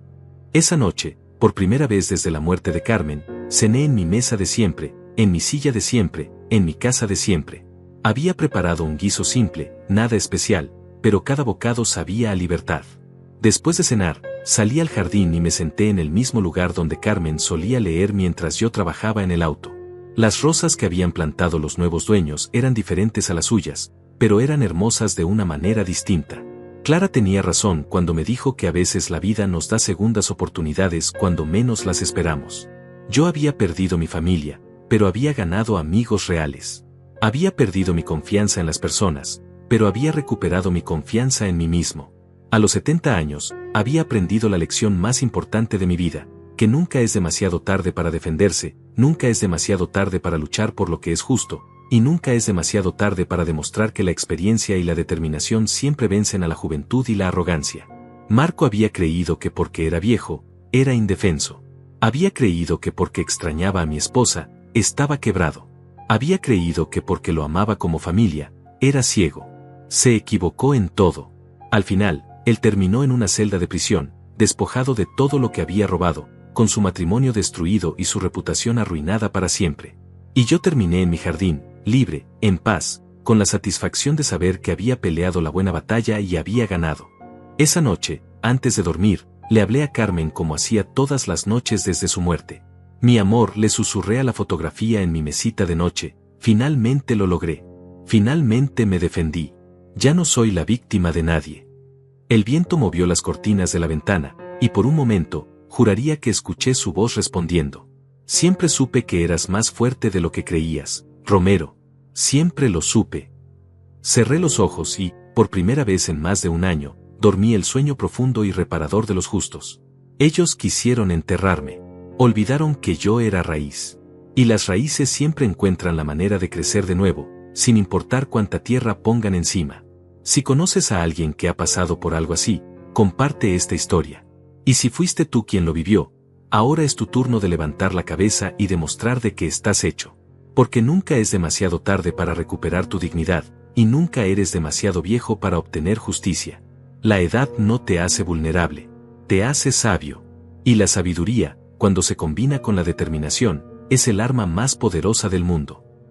Esa noche, por primera vez desde la muerte de Carmen, cené en mi mesa de siempre, en mi silla de siempre, en mi casa de siempre. Había preparado un guiso simple, nada especial, pero cada bocado sabía a libertad. Después de cenar, salí al jardín y me senté en el mismo lugar donde Carmen solía leer mientras yo trabajaba en el auto. Las rosas que habían plantado los nuevos dueños eran diferentes a las suyas, pero eran hermosas de una manera distinta. Clara tenía razón cuando me dijo que a veces la vida nos da segundas oportunidades cuando menos las esperamos. Yo había perdido mi familia, pero había ganado amigos reales. Había perdido mi confianza en las personas, pero había recuperado mi confianza en mí mismo. A los 70 años, había aprendido la lección más importante de mi vida, que nunca es demasiado tarde para defenderse, nunca es demasiado tarde para luchar por lo que es justo, y nunca es demasiado tarde para demostrar que la experiencia y la determinación siempre vencen a la juventud y la arrogancia. Marco había creído que porque era viejo, era indefenso. Había creído que porque extrañaba a mi esposa, estaba quebrado. Había creído que porque lo amaba como familia, era ciego. Se equivocó en todo. Al final, él terminó en una celda de prisión, despojado de todo lo que había robado, con su matrimonio destruido y su reputación arruinada para siempre. Y yo terminé en mi jardín, libre, en paz, con la satisfacción de saber que había peleado la buena batalla y había ganado. Esa noche, antes de dormir, le hablé a Carmen como hacía todas las noches desde su muerte. Mi amor, le susurré a la fotografía en mi mesita de noche, finalmente lo logré. Finalmente me defendí. Ya no soy la víctima de nadie. El viento movió las cortinas de la ventana, y por un momento, juraría que escuché su voz respondiendo. Siempre supe que eras más fuerte de lo que creías, Romero. Siempre lo supe. Cerré los ojos y, por primera vez en más de un año, dormí el sueño profundo y reparador de los justos. Ellos quisieron enterrarme. Olvidaron que yo era raíz. Y las raíces siempre encuentran la manera de crecer de nuevo, sin importar cuánta tierra pongan encima. Si conoces a alguien que ha pasado por algo así, comparte esta historia. Y si fuiste tú quien lo vivió, ahora es tu turno de levantar la cabeza y demostrar de qué estás hecho. Porque nunca es demasiado tarde para recuperar tu dignidad, y nunca eres demasiado viejo para obtener justicia. La edad no te hace vulnerable, te hace sabio. Y la sabiduría, cuando se combina con la determinación, es el arma más poderosa del mundo.